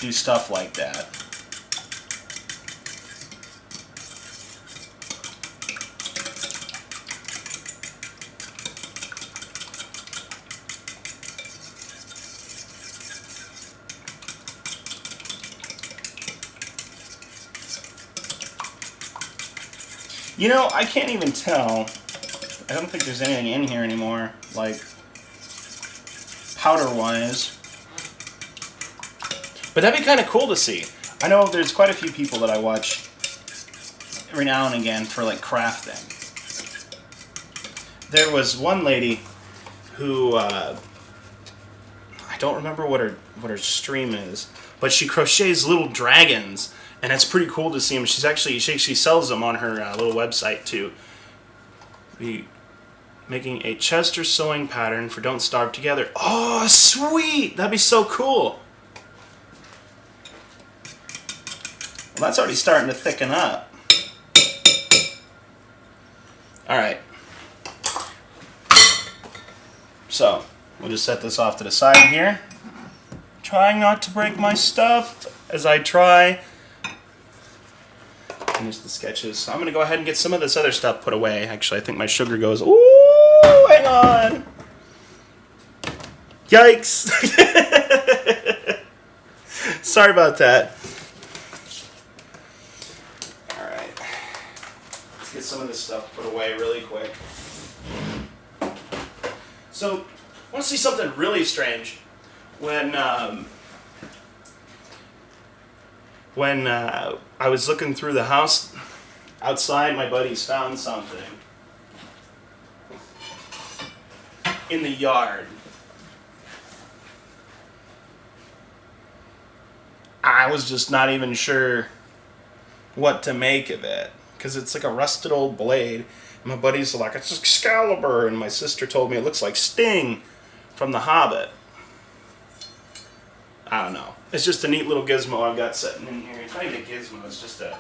A: do stuff like that. You know, I can't even tell. I don't think there's anything in here anymore, like powder-wise. But that'd be kind of cool to see. I know there's quite a few people that I watch every now and again for like crafting. There was one lady who I don't remember what her stream is, but she crochets little dragons. And it's pretty cool to see them. She sells them on her little website too. Be making a Chester sewing pattern for Don't Starve Together. Oh, sweet! That'd be so cool. Well, that's already starting to thicken up. All right. So We'll just set this off to the side here. Trying not to break my stuff as I try. Finish the sketches. So I'm going to go ahead and get some of this other stuff put away. Actually, I think my sugar goes, ooh, hang on. Yikes. Sorry about that. Alright. Let's get some of this stuff put away really quick. So, I want to see something really strange. When I was looking through the house outside, my buddies found something in the yard. I was just not even sure what to make of it, because it's like a rusted old blade. And my buddies are like, it's Excalibur, and my sister told me it looks like Sting from The Hobbit. I don't know. It's just a neat little gizmo I've got sitting in here. It's not even a gizmo, it's just a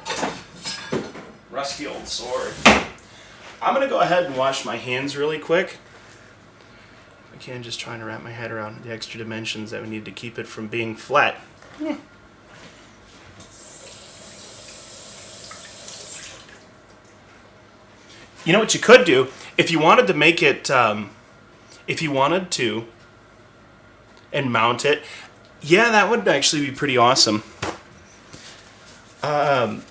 A: rusty old sword. I'm going to go ahead and wash my hands really quick. I can, just trying to wrap my head around the extra dimensions that we need to keep it from being flat. You know what you could do? If you wanted to make it, if you wanted to, and mount it, yeah, that would actually be pretty awesome. For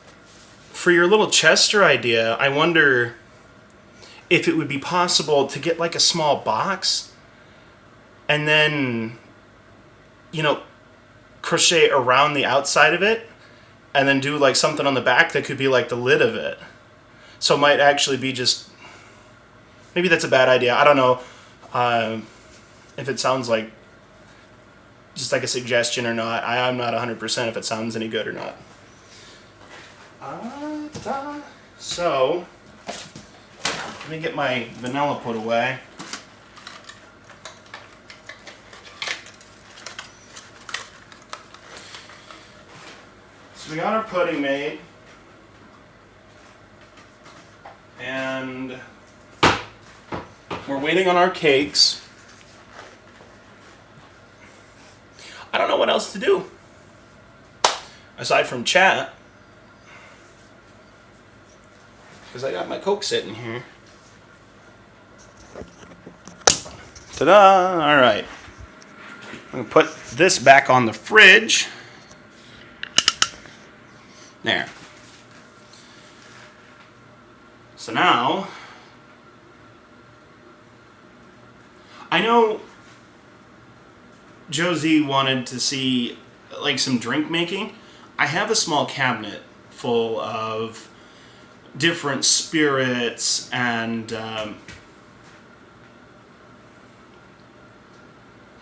A: your little Chester idea, I wonder if it would be possible to get like a small box and then, you know, crochet around the outside of it and then do like something on the back that could be like the lid of it. So it might actually be just, maybe that's a bad idea. I don't know if it sounds like just like a suggestion or not. I'm not 100% if it sounds any good or not. So, let me get my vanilla put away. So we got our pudding made. And we're waiting on our cakes. I don't know what else to do aside from chat, because I got my Coke sitting here. Ta-da! All right, I'm gonna put this back on the fridge. There. So now, I know Josie wanted to see like some drink making. I have a small cabinet full of different spirits and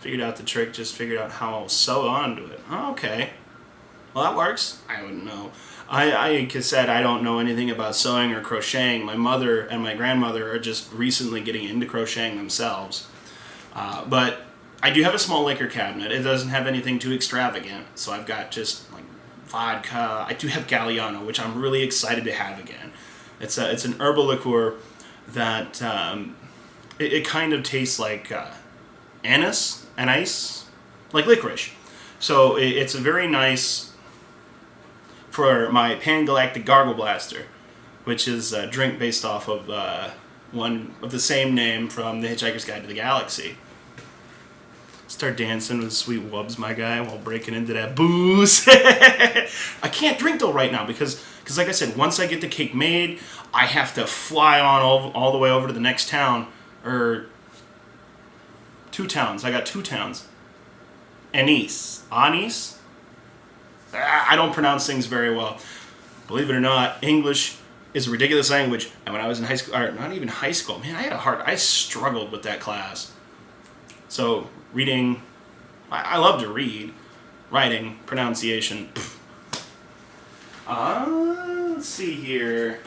A: figured out the trick, just figured out how I'll sew onto it. Oh, okay. Well, that works. I wouldn't know. Like I said, I don't know anything about sewing or crocheting. My mother and my grandmother are just recently getting into crocheting themselves. But I do have a small liquor cabinet. It doesn't have anything too extravagant. So I've got just like vodka. I do have Galliano, which I'm really excited to have again. It's an herbal liqueur that it kind of tastes like anise, like licorice. So it's a very nice for my Pan-Galactic Gargle Blaster, which is a drink based off of one of the same name from The Hitchhiker's Guide to the Galaxy. Start dancing with Sweet Wubs, my guy, while breaking into that booze. I can't drink though right now because like I said, once I get the cake made, I have to fly on all the way over to the next town, or 2 towns. I got 2 towns. Anise. I don't pronounce things very well. Believe it or not, English is a ridiculous language. And when I was in high school, or not even high school, man, I struggled with that class. So, reading, I love to read. Writing, pronunciation. Let's see here.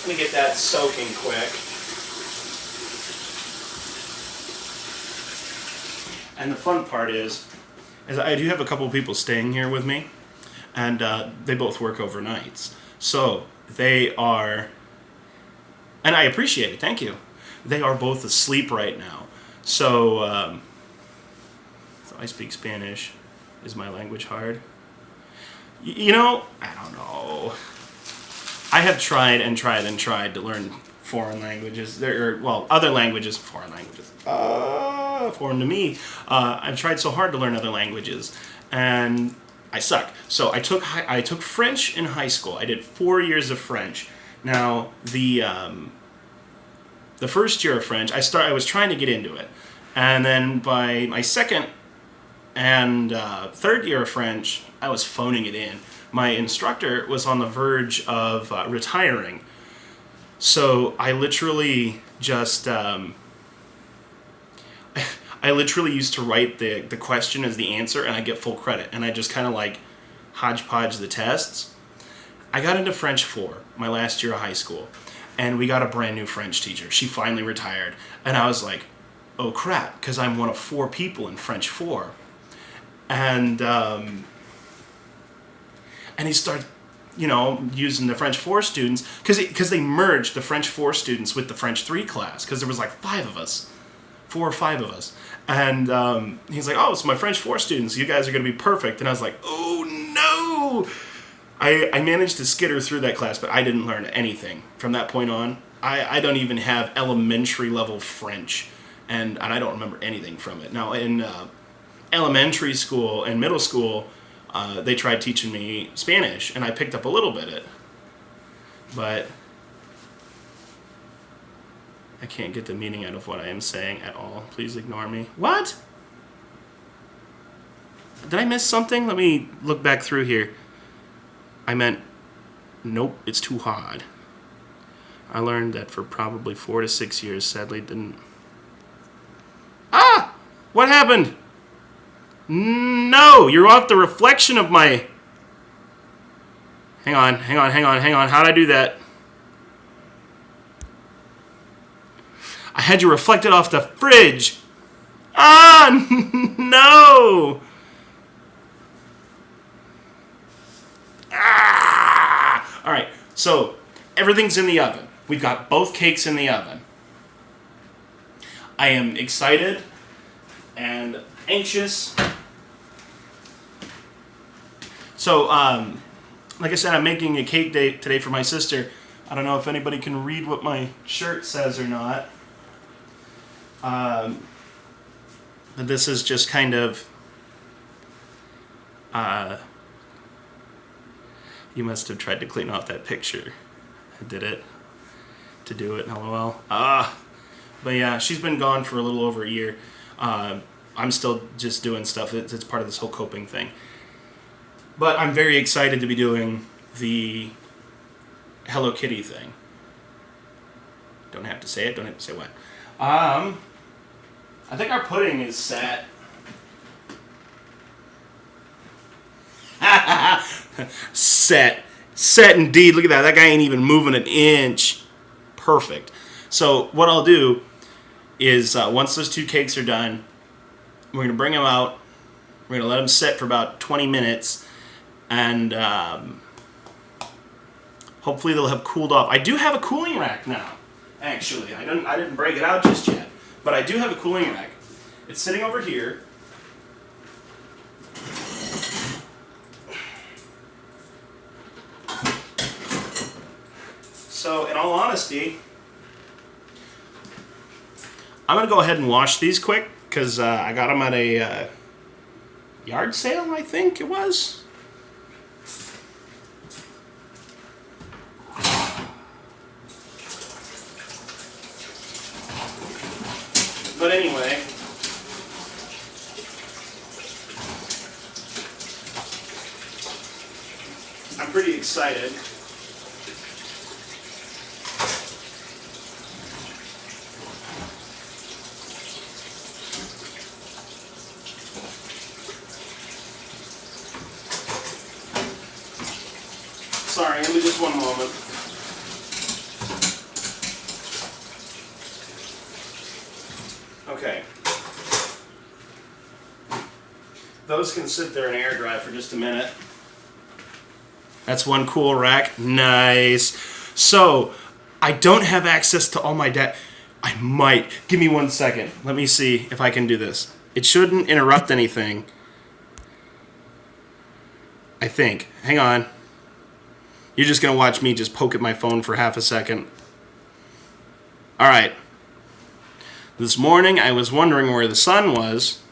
A: Let me get that soaking quick. And the fun part is I do have a couple people staying here with me, and they both work overnights. So they are, and I appreciate it, thank you. They are both asleep right now. So I speak Spanish. Is my language hard? You know, I don't know. I have tried and tried and tried to learn foreign languages. Other languages, foreign languages. Foreign to me. I've tried so hard to learn other languages, and I suck. So I took French in high school. I did 4 years of French. Now the first year of French, I was trying to get into it, and then by my second and third year of French, I was phoning it in. My instructor was on the verge of retiring, so I literally just I literally used to write the question as the answer, and I get full credit, and I just kind of like hodgepodge the tests. I got into French 4 my last year of high school, and we got a brand new French teacher. She finally retired, and I was like, oh crap, because I'm one of 4 people in French 4. And he started, using the French 4 students, because they merged the French 4 students with the French 3 class, because there was like 4 or 5 of us. And he's like, oh, so my French 4 students, you guys are going to be perfect. And I was like, oh no! I managed to skitter through that class, but I didn't learn anything from that point on. I don't even have elementary level French, and I don't remember anything from it. Now, in elementary school and middle school, they tried teaching me Spanish, and I picked up a little bit of it. But I can't get the meaning out of what I am saying at all. Please ignore me. What? Did I miss something? Let me look back through here. I meant, nope, it's too hard. I learned that for probably 4 to 6 years, sadly didn't... Ah! What happened? No! You're off the reflection of my... Hang on. How'd I do that? I had you reflected off the fridge! Ah! No! Ah! Alright, so everything's in the oven. We've got both cakes in the oven. I am excited and anxious. So, like I said, I'm making a cake today for my sister. I don't know if anybody can read what my shirt says or not. But this is just kind of... you must have tried to clean off that picture. I did it to do it, lol. But yeah, she's been gone for a little over a year. I'm still just doing stuff. It's part of this whole coping thing. But I'm very excited to be doing the Hello Kitty thing. Don't have to say it. Don't have to say what. I think our pudding is set. Set indeed. Look at that. That guy ain't even moving an inch. Perfect. So what I'll do is once those 2 cakes are done, we're going to bring them out. We're going to let them sit for about 20 minutes. And hopefully they'll have cooled off. I do have a cooling rack now, actually. I didn't break it out just yet. But I do have a cooling rack. It's sitting over here. So, in all honesty, I'm going to go ahead and wash these quick, because I got them at a yard sale, I think it was. But anyway, I'm pretty excited. Sorry, give me just one moment. Okay. Those can sit there and air dry for just a minute. That's one cool rack. Nice. So, I don't have access to all my data. I might. Give me 1 second. Let me see if I can do this. It shouldn't interrupt anything. I think. Hang on. You're just going to watch me just poke at my phone for half a second. All right. This morning, I was wondering where the sun was,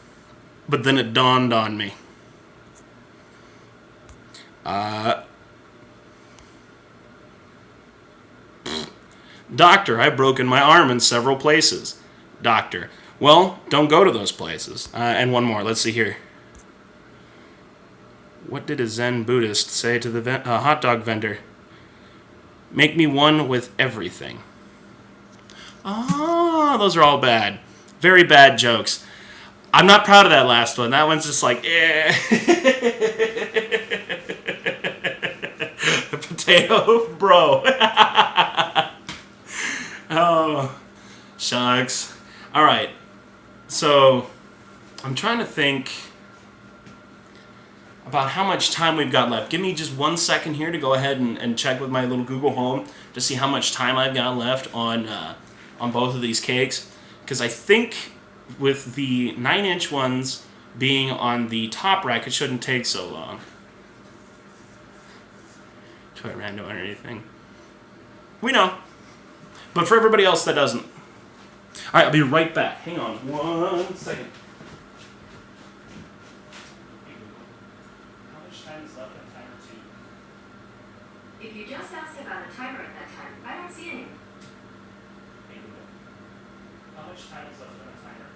A: but then it dawned on me. Doctor, I've broken my arm in several places. Doctor, well, don't go to those places. And one more. Let's see here. What did a Zen Buddhist say to the hot dog vendor? Make me one with everything. Oh, those are all bad. Very bad jokes. I'm not proud of that last one. That one's just like, eh. Potato, bro. Oh, shucks. All right. So, I'm trying to think about how much time we've got left. Give me just 1 second here to go ahead and check with my little Google Home to see how much time I've got left on both of these cakes. Because I think with the 9-inch ones being on the top rack, it shouldn't take so long. Toy random or anything. We know. But for everybody else, that doesn't. All right, I'll be right back. Hang on 1 second. How much time is left on timer 2?
B: If you just asked about a timer at that time, I don't see any.
A: How much time is left on a timer?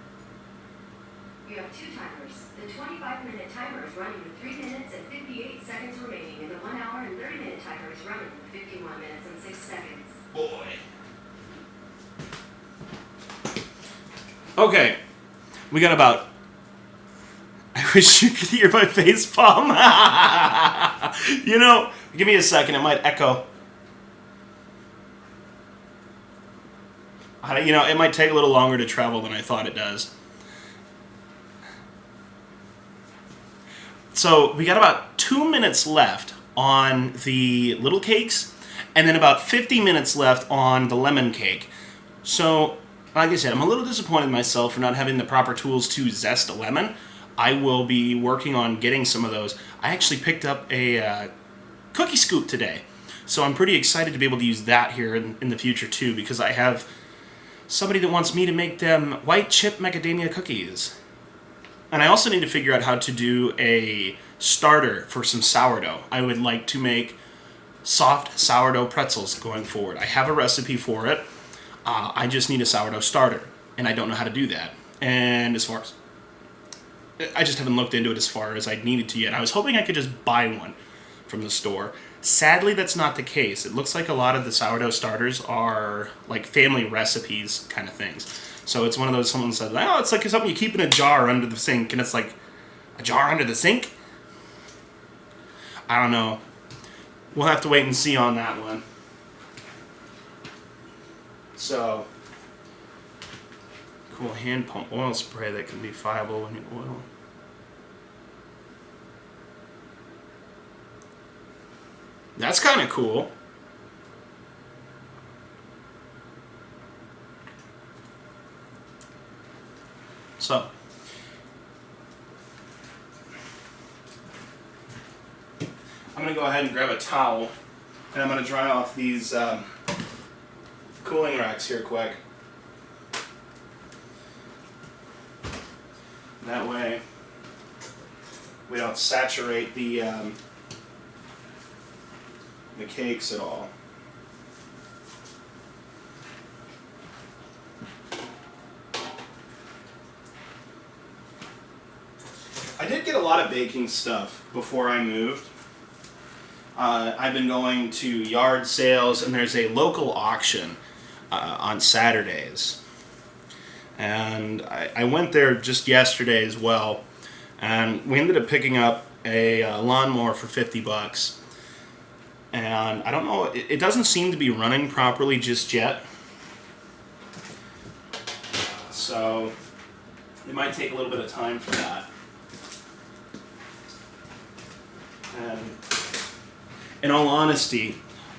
B: You have 2 timers. The 25-minute timer is running with 3 minutes and 58 seconds remaining, and the 1 hour and 30-minute timer is running with 51 minutes and 6 seconds.
A: Boy. Okay. We got about... I wish you could hear my face palm. You know, give me a second. It might echo. You know, it might take a little longer to travel than I thought it does. So we got about 2 minutes left on the little cakes, and then about 50 minutes left on the lemon cake. So, like I said, I'm a little disappointed in myself for not having the proper tools to zest a lemon. I will be working on getting some of those. I actually picked up a cookie scoop today, so I'm pretty excited to be able to use that here in the future too, because I have somebody that wants me to make them white chip macadamia cookies. And I also need to figure out how to do a starter for some sourdough. I would like to make soft sourdough pretzels going forward. I have a recipe for it. I just need a sourdough starter, and I don't know how to do that. And as far as... I just haven't looked into it as far as I needed to yet. I was hoping I could just buy one from the store. Sadly, that's not the case. It looks like a lot of the sourdough starters are like family recipes kind of things. So it's one of those, someone said, oh, it's like something you keep in a jar under the sink, and it's like, a jar under the sink? I don't know. We'll have to wait and see on that one. So, cool hand pump oil spray that can be fiable when you oil. That's kind of cool. So, I'm going to go ahead and grab a towel, and I'm going to dry off these cooling racks here quick. That way, we don't saturate the cakes at all. I did get a lot of baking stuff before I moved. I've been going to yard sales, and there's a local auction on Saturdays. And I went there just yesterday as well, and we ended up picking up a lawnmower for $50. And I don't know, it doesn't seem to be running properly just yet. So it might take a little bit of time for that. And in all honesty,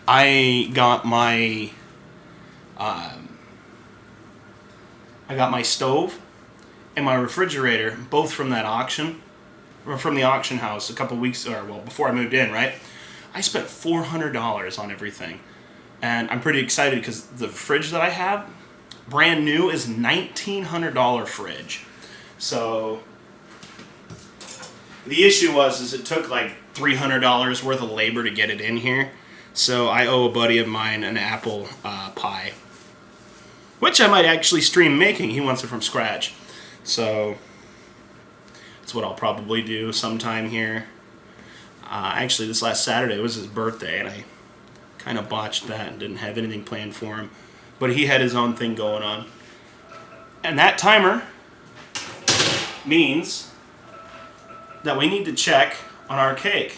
A: I got my stove and my refrigerator both from that auction, or from the auction house a couple weeks, or well, before I moved in, right? I spent $400 on everything, and I'm pretty excited because the fridge that I have, brand new, is $1,900 fridge. So the issue is it took like $300 worth of labor to get it in here. So I owe a buddy of mine an apple pie, which I might actually stream making. He wants it from scratch. So that's what I'll probably do sometime here. Actually, this last Saturday was his birthday, and I kind of botched that and didn't have anything planned for him. But he had his own thing going on. And that timer means that we need to check on our cake.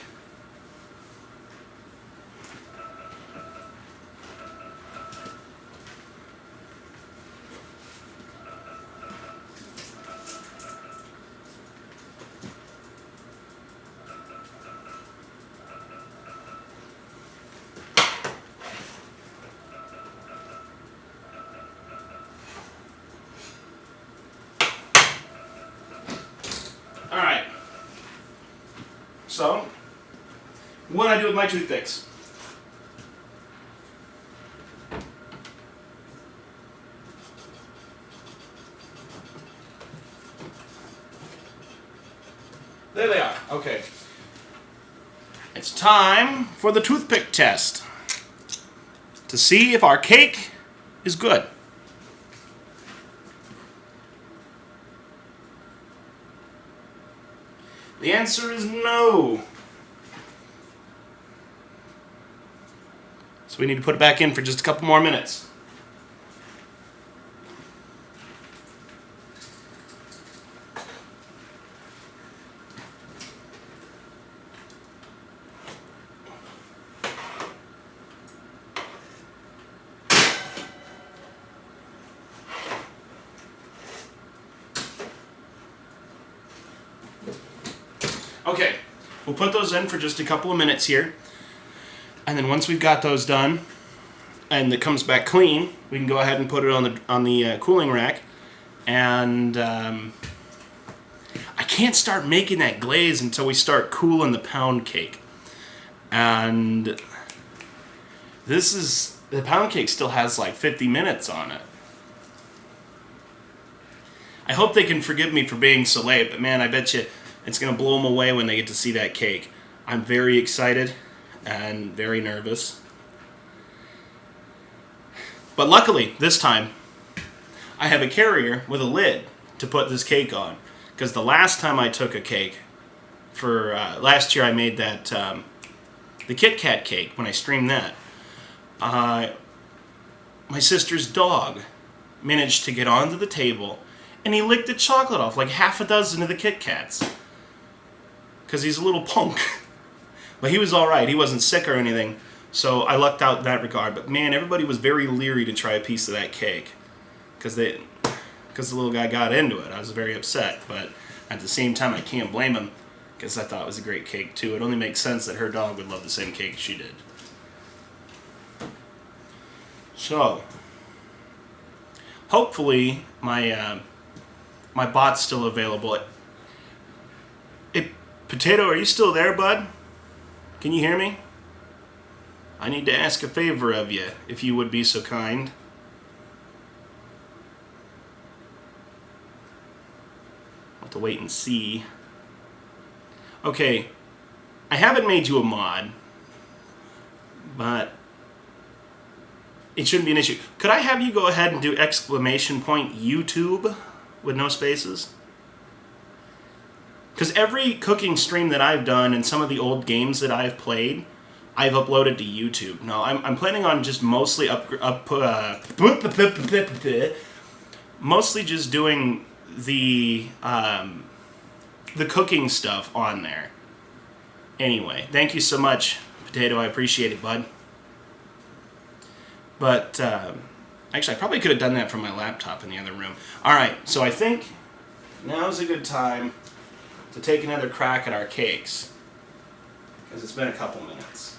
A: Alright, so what do I do with my toothpicks? There they are. Okay. It's time for the toothpick test to see if our cake is good. The answer is no. So we need to put it back in for just a couple more minutes. Okay, we'll put those in for just a couple of minutes here. And then once we've got those done, and it comes back clean, we can go ahead and put it on the cooling rack. And I can't start making that glaze until we start cooling the pound cake. And the pound cake still has like 50 minutes on it. I hope they can forgive me for being so late, but man, I bet you it's going to blow them away when they get to see that cake. I'm very excited and very nervous. But luckily, this time, I have a carrier with a lid to put this cake on. Because the last time I took a cake, for last year I made that, the Kit Kat cake, when I streamed that. My sister's dog managed to get onto the table, and he licked the chocolate off, like half a dozen of the Kit Kats. Because he's a little punk. But he was alright. He wasn't sick or anything. So I lucked out in that regard. But man, everybody was very leery to try a piece of that cake. Because the little guy got into it. I was very upset. But at the same time, I can't blame him. Because I thought it was a great cake too. It only makes sense that her dog would love the same cake she did. So, hopefully my bot's still available. Potato, are you still there, bud? Can you hear me? I need to ask a favor of you, if you would be so kind. I'll have to wait and see. Okay, I haven't made you a mod, but it shouldn't be an issue. Could I have you go ahead and do !YouTube with no spaces? Because every cooking stream that I've done and some of the old games that I've played, I've uploaded to YouTube. No, I'm planning on just mostly mostly just doing the cooking stuff on there. Anyway, thank you so much, Potato. I appreciate it, bud. But actually, I probably could have done that from my laptop in the other room. All right, so I think now's a good time to take another crack at our cakes, because it's been a couple minutes.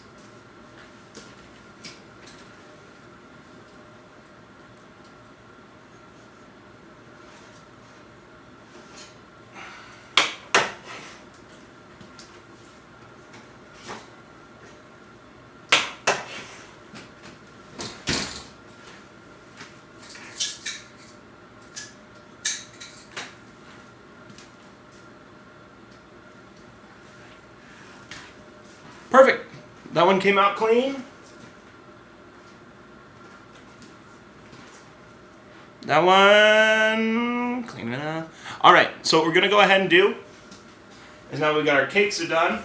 A: That one came out clean. That one, clean it up. All right, so what we're gonna go ahead and do is now we got our cakes are done.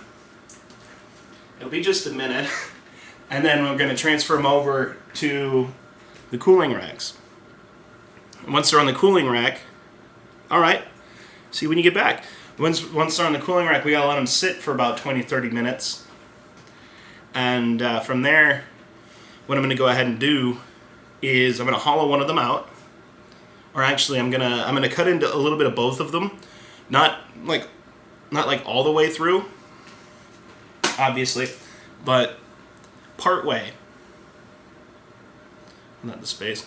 A: It'll be just a minute, and then we're gonna transfer them over to the cooling racks. And once they're on the cooling rack, all right, see when you get back. Once they're on the cooling rack, we gotta let them sit for about 20-30 minutes. And from there, what I'm gonna go ahead and do is I'm gonna hollow one of them out. Or actually, I'm gonna cut into a little bit of both of them, not like all the way through, obviously, but part way. Not the space.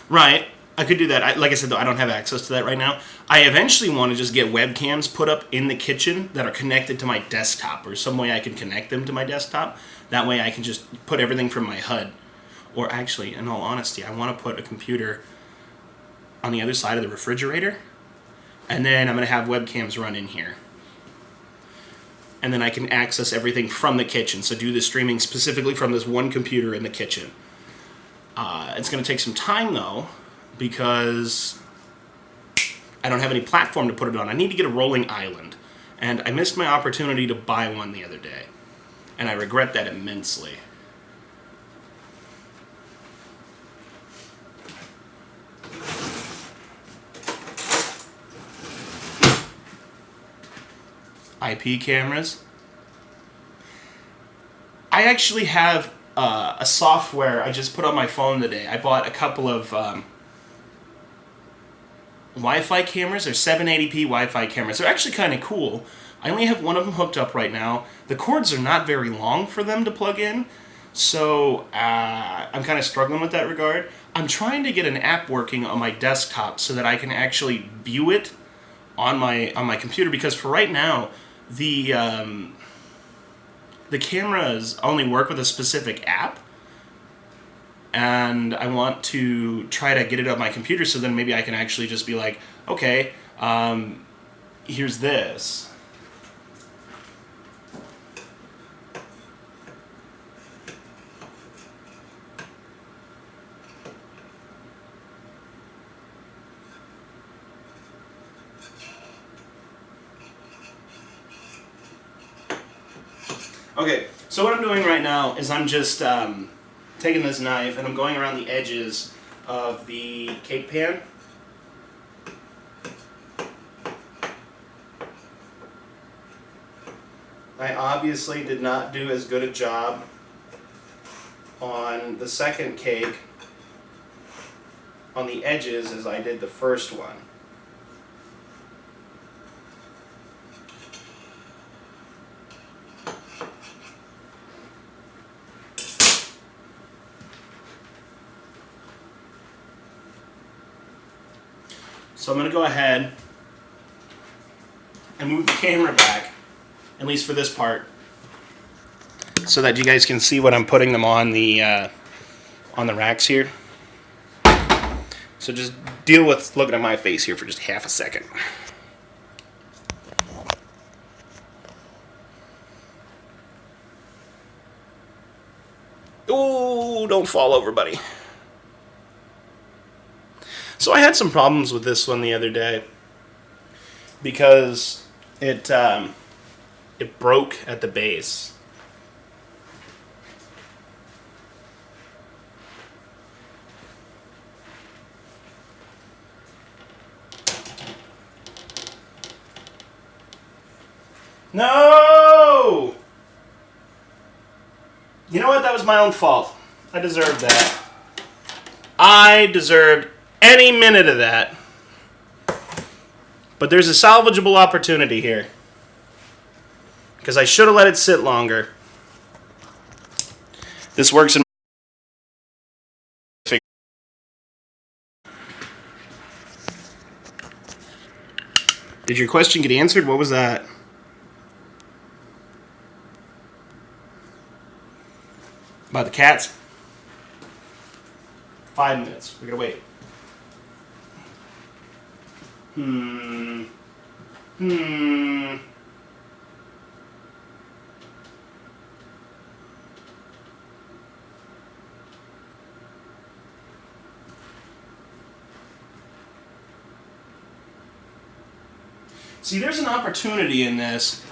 A: Right, I could do that. Like I said, though, I don't have access to that right now. I eventually want to just get webcams put up in the kitchen that are connected to my desktop, or some way I can connect them to my desktop. That way I can just put everything from my HUD. Or actually, in all honesty, I want to put a computer on the other side of the refrigerator, and then I'm going to have webcams run in here. And then I can access everything from the kitchen, so do the streaming specifically from this one computer in the kitchen. It's going to take some time, though, because I don't have any platform to put it on. I need to get a rolling island, and I missed my opportunity to buy one the other day, and I regret that immensely. IP cameras. I actually have a software I just put on my phone today. I bought a couple of Wi-Fi cameras. They're 780p Wi-Fi cameras. They're actually kind of cool. I only have one of them hooked up right now. The cords are not very long for them to plug in, so I'm kind of struggling with that regard. I'm trying to get an app working on my desktop so that I can actually view it on my computer, because for right now, the cameras only work with a specific app, and I want to try to get it on my computer so then maybe I can actually just be like, okay, here's this. Okay, so what I'm doing right now is I'm just taking this knife and I'm going around the edges of the cake pan. I obviously did not do as good a job on the second cake on the edges as I did the first one. So I'm going to go ahead and move the camera back, at least for this part, so that you guys can see what I'm putting them on the racks here. So just deal with looking at my face here for just half a second. Ooh, don't fall over, buddy. So I had some problems with this one the other day because it broke at the base. No! You know what? That was my own fault. I deserved that. I deserved any minute of that. But there's a salvageable opportunity here, because I should have let it sit longer. This works in... Did your question get answered? What was that? About the cats? 5 minutes. We gotta wait. Hmm. See, there's an opportunity in this.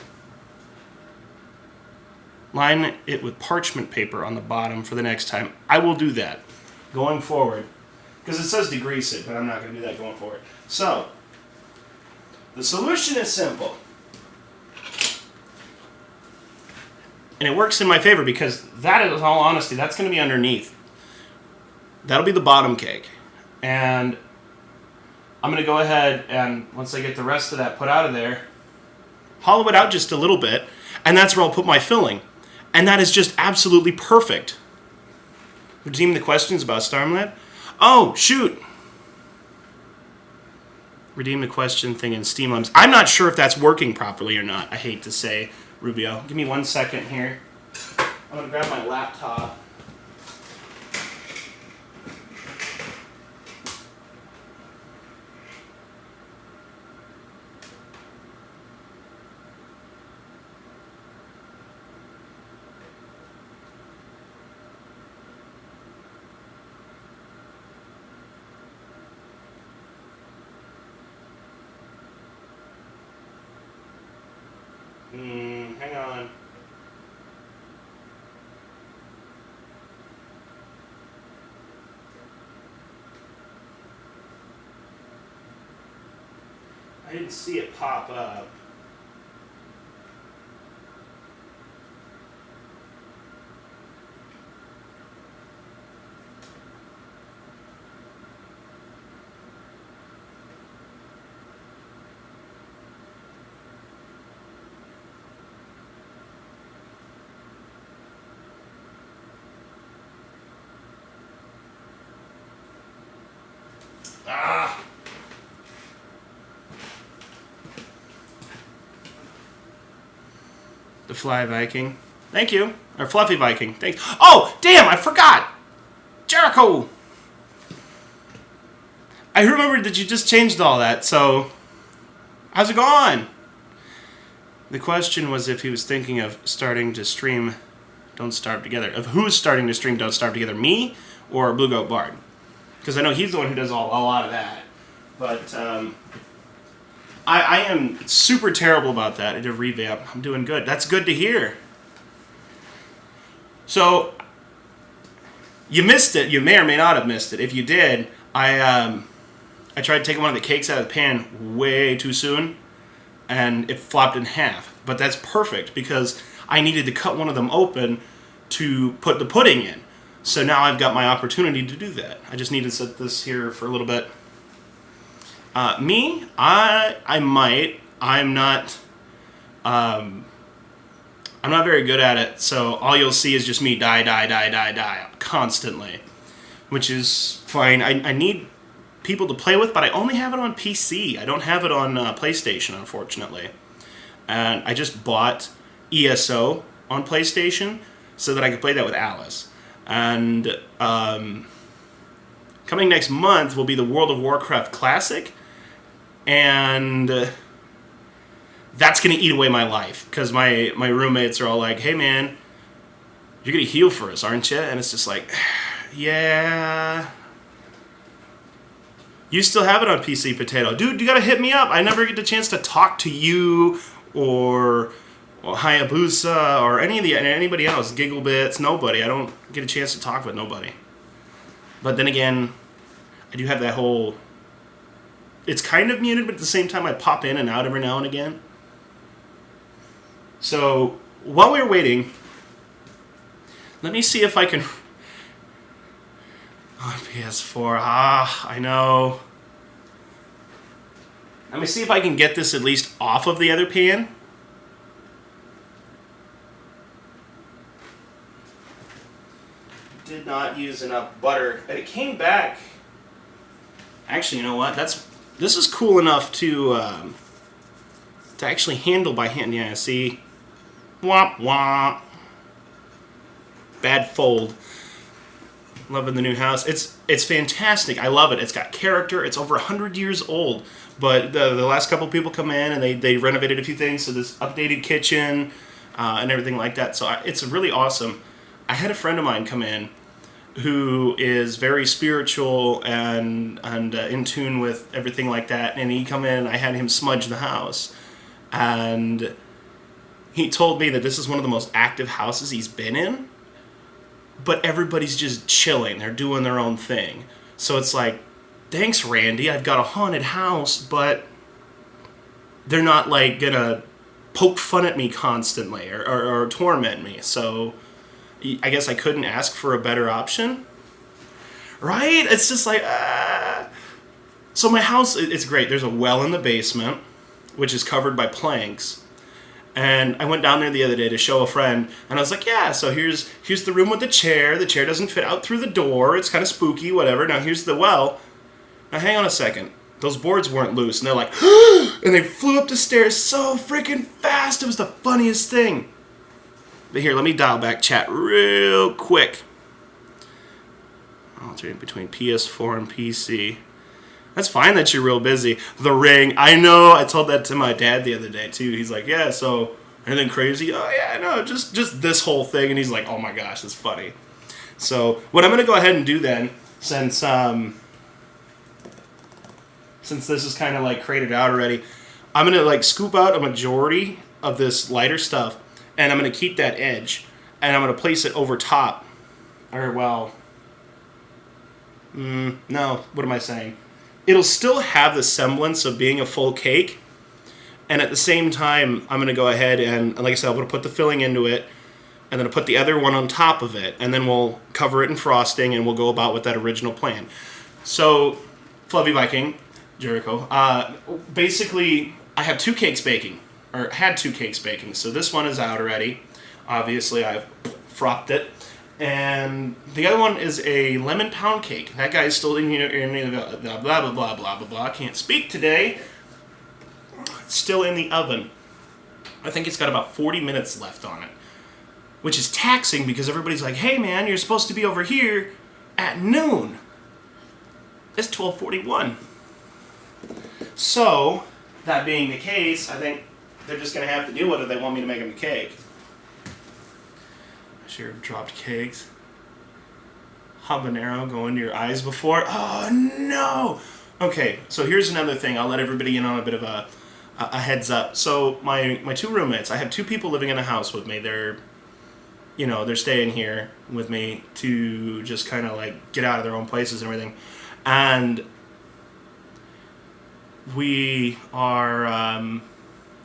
A: Line it with parchment paper on the bottom for the next time. I will do that going forward. Because it says degrease it, but I'm not going to do that going forward. So, the solution is simple. And it works in my favor because that, in all honesty, that's going to be underneath. That'll be the bottom cake. And I'm going to go ahead and, once I get the rest of that put out of there, hollow it out just a little bit, and that's where I'll put my filling. And that is just absolutely perfect. Redeem the questions about Starmlad? Oh, shoot! Redeem the question thing in Steamlabs. I'm not sure if that's working properly or not, I hate to say, Rubio. Give me 1 second here. I'm going to grab my laptop. Hang on. I didn't see it pop up. Ah! The Fly Viking. Thank you. Or Fluffy Viking. Thanks. Oh, damn, I forgot! Jericho! I remembered that you just changed all that, so... How's it going? The question was if he was thinking of starting to stream Don't Starve Together. Of who's starting to stream Don't Starve Together, me or Blue Goat Bard? Because I know he's the one who does a lot of that. But I am super terrible about that. I did a revamp. I'm doing good. That's good to hear. So, you missed it. You may or may not have missed it. If you did, I tried taking one of the cakes out of the pan way too soon, and it flopped in half. But that's perfect because I needed to cut one of them open to put the pudding in. So now I've got my opportunity to do that. I just need to set this here for a little bit. I might. I'm not very good at it, so all you'll see is just me die constantly, which is fine. I need people to play with, but I only have it on PC. I don't have it on PlayStation, unfortunately. And I just bought ESO on PlayStation so that I could play that with Alice. And coming next month will be the World of Warcraft Classic, and that's going to eat away my life, because my roommates are all like, hey man, you're going to heal for us, aren't you? And it's just like, yeah. You still have it on PC, Potato. Dude, you got to hit me up. I never get the chance to talk to you or Hayabusa or anybody else, Gigglebits, nobody. I don't get a chance to talk with nobody. But then again, I do have that whole... It's kind of muted, but at the same time I pop in and out every now and again. So, while we're waiting, let me see if I can... Oh, PS4, I know. Let me see if I can get this at least off of the other pan. Did not use enough butter, and it came back. Actually, you know what? This is cool enough to actually handle by hand. Yeah, see, womp womp. Bad fold. Loving the new house. It's fantastic. I love it. It's got character. It's over 100 years old, But the last couple people come in and they renovated a few things, so this updated kitchen and everything like that. So it's really awesome. I had a friend of mine come in who is very spiritual and in tune with everything like that. And he come in and I had him smudge the house. And he told me that this is one of the most active houses he's been in. But everybody's just chilling. They're doing their own thing. So it's like, thanks, Randy. I've got a haunted house, but they're not like gonna poke fun at me constantly or torment me. So I guess I couldn't ask for a better option, right? It's just like, So my house, it's great. There's a well in the basement, which is covered by planks. And I went down there the other day to show a friend, and I was like, yeah, so here's the room with the chair. The chair doesn't fit out through the door. It's kind of spooky, whatever. Now here's the well. Now hang on a second. Those boards weren't loose, and they're like, and they flew up the stairs so freaking fast. It was the funniest thing. But here, let me dial back chat real quick. Alternating between PS4 and PC. That's fine that you're real busy. The Ring. I know. I told that to my dad the other day, too. He's like, yeah, so anything crazy? Oh, yeah, no, just this whole thing. And he's like, oh, my gosh, that's funny. So what I'm going to go ahead and do then, since this is kind of like crated out already, I'm going to like scoop out a majority of this lighter stuff, and I'm going to keep that edge, and I'm going to place it over top. Or, well, no, what am I saying? It'll still have the semblance of being a full cake, and at the same time, I'm going to go ahead and, like I said, I'm going to put the filling into it, and then I'll put the other one on top of it, and then we'll cover it in frosting, and we'll go about with that original plan. So, Fluffy Viking, Jericho, basically, I have 2 cakes baking, or had 2 cakes baking, so this one is out already. Obviously, I've fropped it. And the other one is a lemon pound cake. That guy's still in here, blah, blah, blah, blah, blah, blah. Can't speak today. Still in the oven. I think it's got about 40 minutes left on it, which is taxing because everybody's like, hey, man, you're supposed to be over here at noon. It's 12:41. So, that being the case, I think they're just going to have to do it if they want me to make them a cake. I sure have dropped cakes. Habanero go into your eyes before. Oh, no! Okay, so here's another thing. I'll let everybody in on a bit of a heads up. So, my 2 roommates, I have 2 people living in the house with me. They're staying here with me to just kind of like get out of their own places and everything. And we are,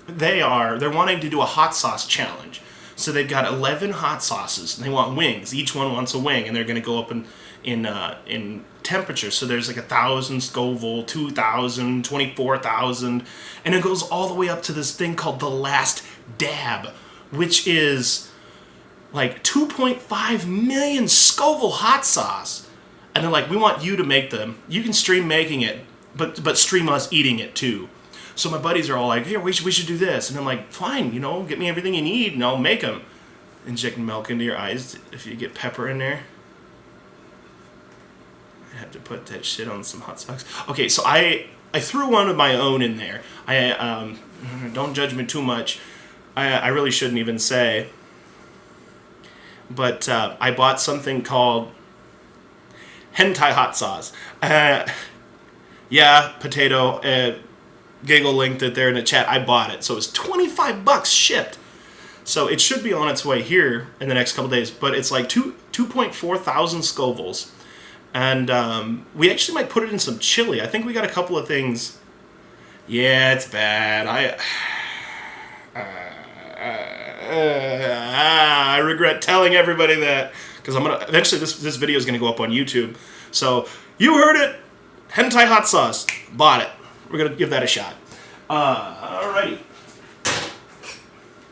A: they're wanting to do a hot sauce challenge. So they've got 11 hot sauces, and they want wings. Each one wants a wing, and they're going to go up in temperature. So there's like 1,000 Scoville, 2,000, 24,000, and it goes all the way up to this thing called the Last Dab, which is like 2.5 million Scoville hot sauce. And they're like, we want you to make them. You can stream making it, but stream us eating it too. So my buddies are all like, here, we should do this. And I'm like, fine, get me everything you need, and I'll make them. Inject milk into your eyes if you get pepper in there. I have to put that shit on some hot sauce. Okay, so I threw one of my own in there. Don't judge me too much. I really shouldn't even say. But I bought something called hentai hot sauce. Yeah, potato. Giggle linked it there in the chat. I bought it, so it was $25 shipped. So it should be on its way here in the next couple days. But it's like 2.4 thousand Scovilles, and we actually might put it in some chili. I think we got a couple of things. Yeah, it's bad. I regret telling everybody that because I'm gonna eventually this video is gonna go up on YouTube. So you heard it. Hentai hot sauce. Bought it. We're going to give that a shot. Alrighty.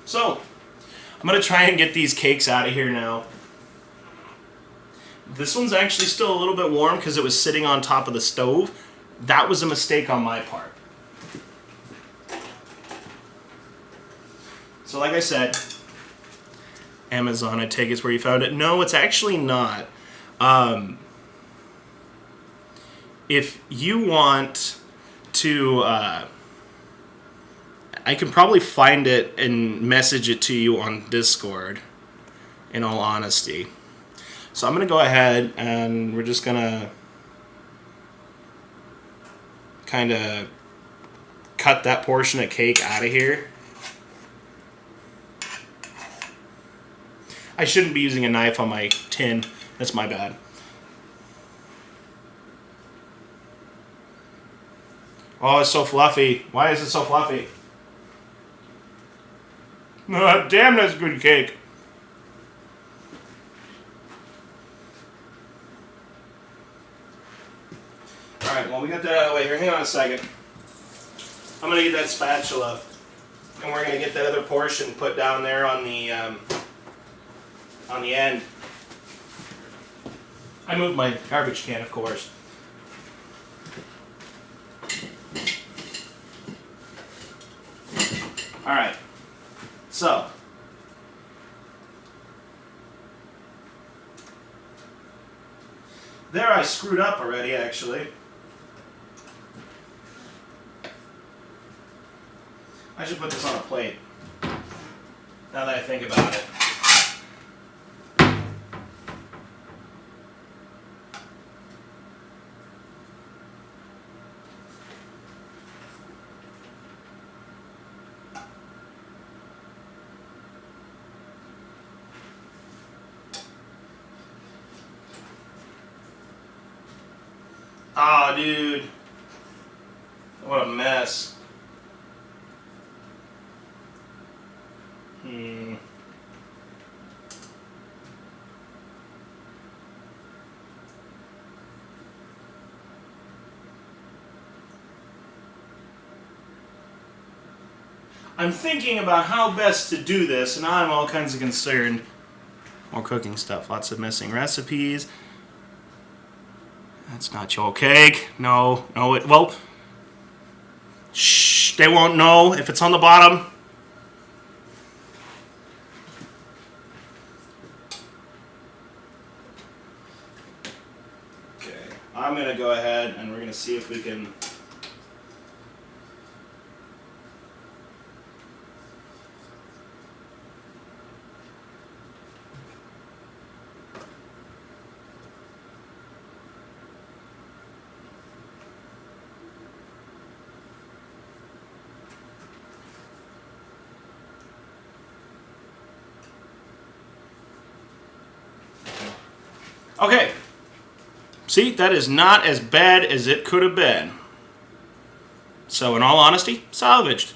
A: So, I'm going to try and get these cakes out of here now. This one's actually still a little bit warm because it was sitting on top of the stove. That was a mistake on my part. So, like I said, Amazon, I take it's where you found it. No, it's actually not. If you want to. I can probably find it and message it to you on Discord. In all honesty, so I'm gonna go ahead and we're just gonna kind of cut that portion of cake out of here. I shouldn't be using a knife on my tin. That's my bad. Oh, it's so fluffy. Why is it so fluffy? Oh, damn, that's good cake. Alright, well, we got that out of the way here. Hang on a second. I'm going to get that spatula, and we're going to get that other portion put down there on the end. I moved my garbage can, of course. Alright, so there I screwed up already, actually. I should put this on a plate, now that I think about it. Oh, dude. What a mess. I'm thinking about how best to do this, and I'm all kinds of concerned. More cooking stuff, lots of missing recipes. That's not your cake. No, well, shh, they won't know if it's on the bottom. Okay, I'm gonna go ahead and we're gonna see if we can. Okay. See, that is not as bad as it could have been. So, in all honesty, salvaged.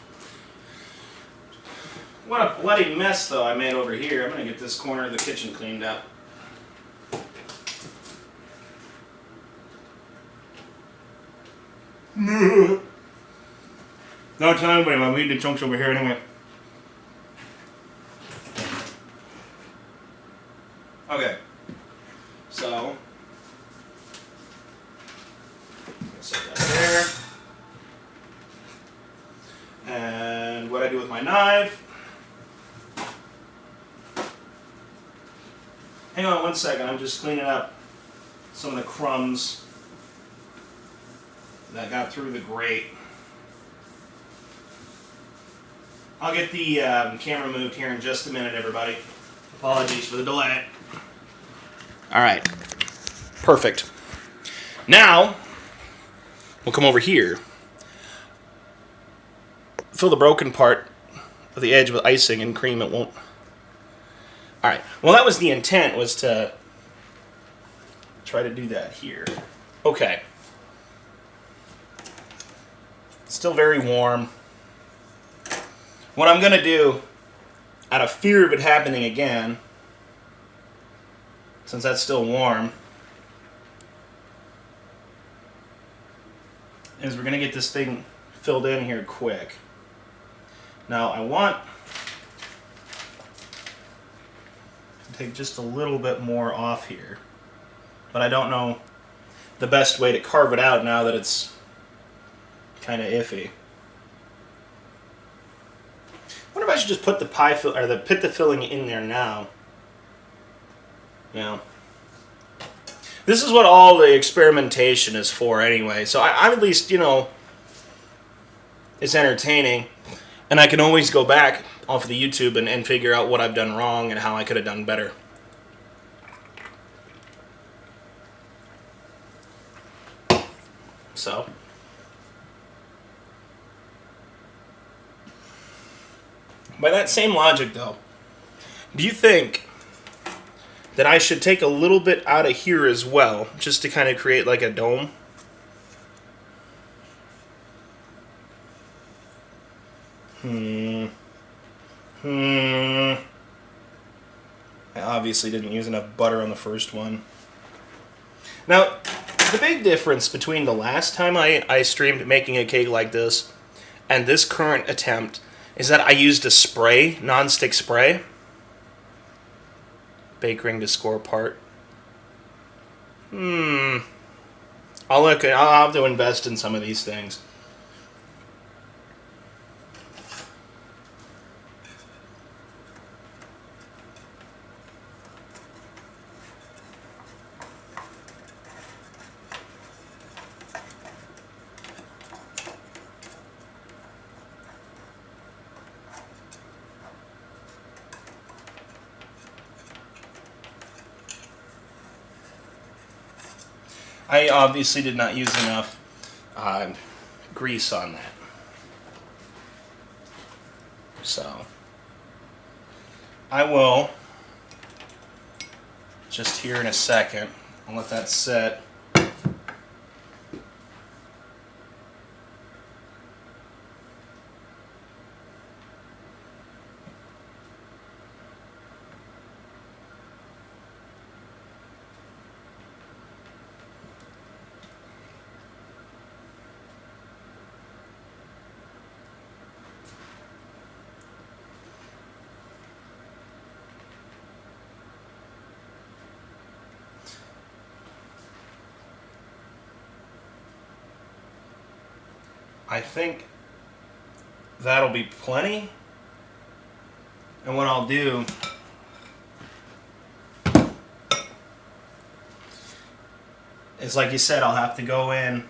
A: What a bloody mess, though, I made over here. I'm going to get this corner of the kitchen cleaned up. Don't tell anybody about me eating the chunks over here anyway. Okay. So, set that there. And what I do with my knife. Hang on one second, I'm just cleaning up some of the crumbs that got through the grate. I'll get the camera moved here in just a minute, everybody. Apologies for the delay. Alright, perfect. Now, we'll come over here. Fill the broken part of the edge with icing and cream. It won't. Alright, well that was the intent, was to try to do that here. Okay. Still very warm. What I'm going to do, out of fear of it happening again, since that's still warm, is we're going to get this thing filled in here quick. Now I want to take just a little bit more off here, but I don't know the best way to carve it out now that it's kind of iffy. I wonder if I should just put the put the filling in there now. Yeah. This is what all the experimentation is for anyway. So I'm at least, you know, is entertaining, and I can always go back off of the YouTube and figure out what I've done wrong and how I could have done better. So, by that same logic, though, do you think that I should take a little bit out of here as well, just to kind of create like a dome? I obviously didn't use enough butter on the first one. Now, the big difference between the last time I streamed making a cake like this and this current attempt is that I used a spray, non-stick spray. Bake ring to score apart. I'll have to invest in some of these things. I obviously did not use enough grease on that. So, I will, just here in a second, I'll let that set. I think that'll be plenty. And what I'll do is, like you said, I'll have to go in,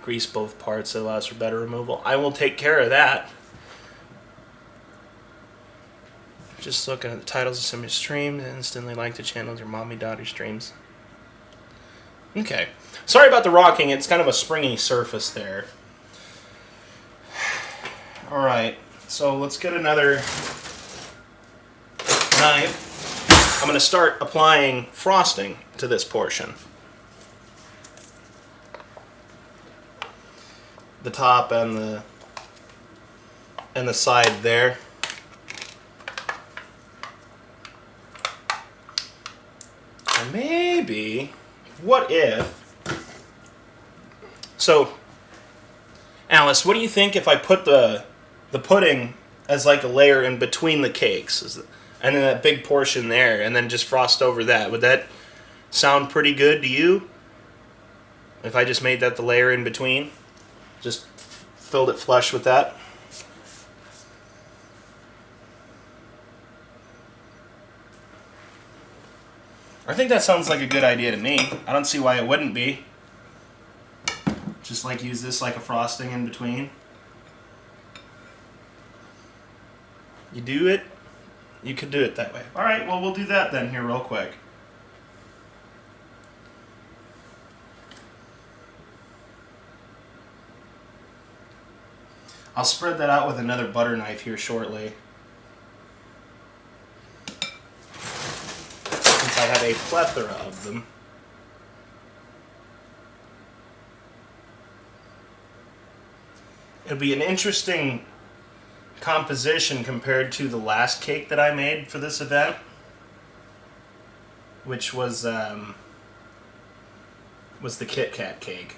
A: grease both parts. It allows for better removal. I will take care of that. Just looking at the titles of some of your streams, instantly like the channels your mommy-daughter streams. Okay. Sorry about the rocking. It's kind of a springy surface there. Alright. So let's get another knife. I'm going to start applying frosting to this portion. The top and the side there. And maybe, what if... So, Alice, what do you think if I put the pudding as like a layer in between the cakes, and then that big portion there, and then just frost over that? Would that sound pretty good to you? If I just made that the layer in between? Just filled it flush with that? I think that sounds like a good idea to me. I don't see why it wouldn't be. Just like use this like a frosting in between. You do it, you could do it that way. Alright, well we'll do that then here real quick. I'll spread that out with another butter knife here shortly. Since I have a plethora of them. It'll be an interesting composition compared to the last cake that I made for this event, which was the Kit Kat cake.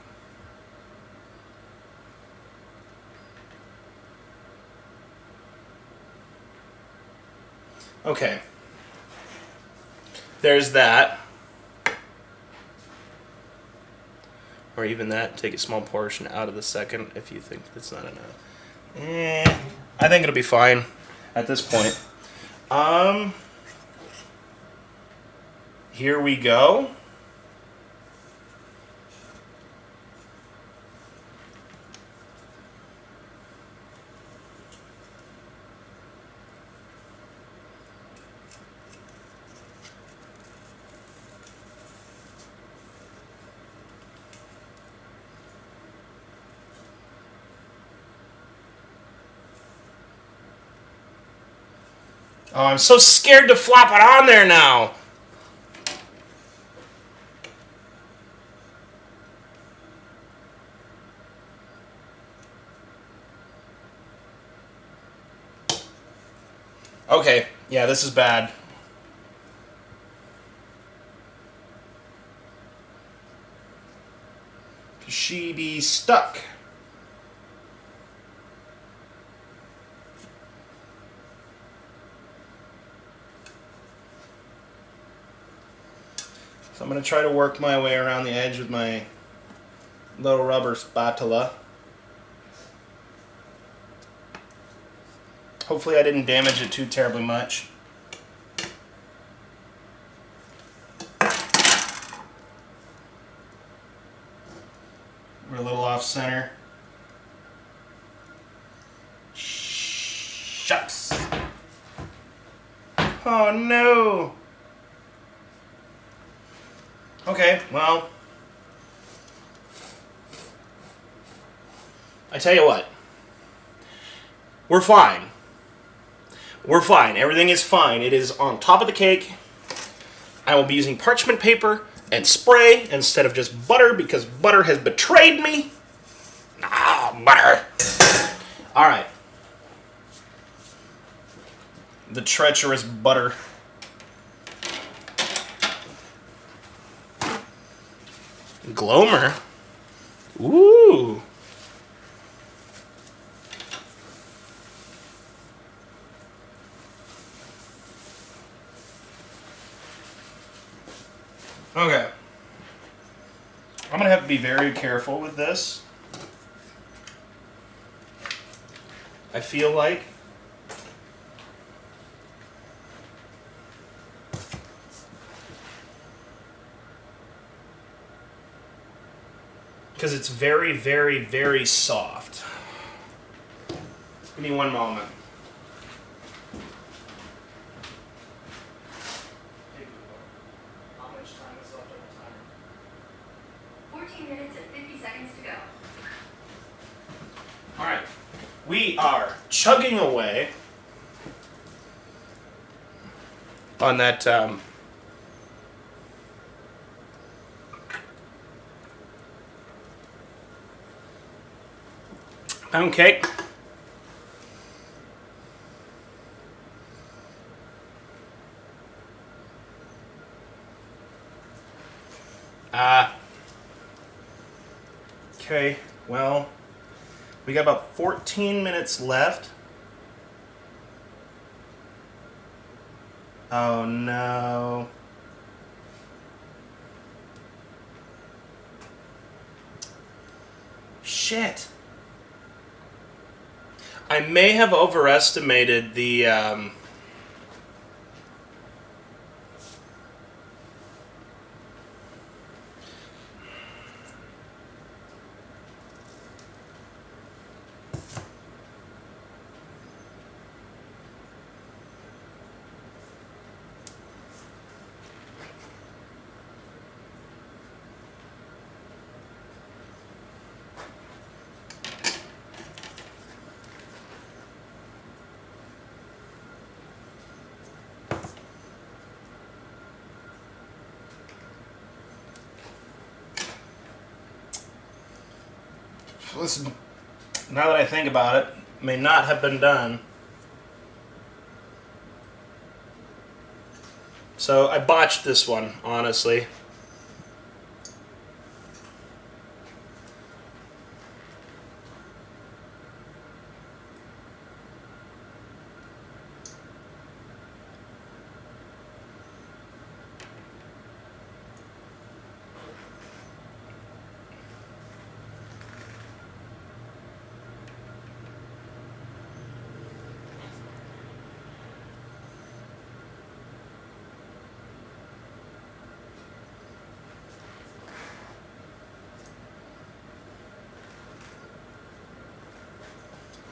A: Okay. There's that. Or even that, take a small portion out of the second if you think that's not enough. I think it'll be fine at this point. Here we go. Oh, I'm so scared to flop it on there now. Okay, yeah, this is bad. She be stuck. So I'm going to try to work my way around the edge with my little rubber spatula. Hopefully I didn't damage it too terribly much. We're a little off center. Shucks. Oh no. Okay, well, I tell you what. We're fine. We're fine. Everything is fine. It is on top of the cake. I will be using parchment paper and spray instead of just butter because butter has betrayed me. Ah, butter. All right. The treacherous butter. Glomer. Ooh. Okay. I'm going to have to be very careful with this. I feel like. Because it's very, very, very soft. Give me one moment. How much time is left on the timer?
B: 14 minutes and 50 seconds to go.
A: All right. We are chugging away on that pound cake. Okay, well, we got about 14 minutes left. Oh no. Shit. I may have overestimated the listen, now that I think about it, may not have been done. So I botched this one, honestly.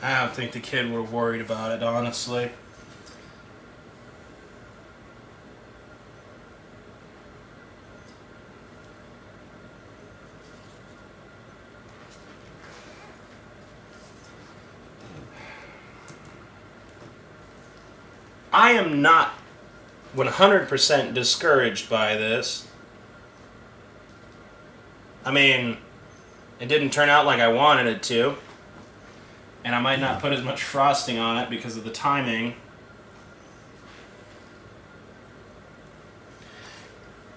A: I don't think the kid were worried about it, honestly. I am not 100% discouraged by this. I mean, it didn't turn out like I wanted it to. And I might not put as much frosting on it because of the timing.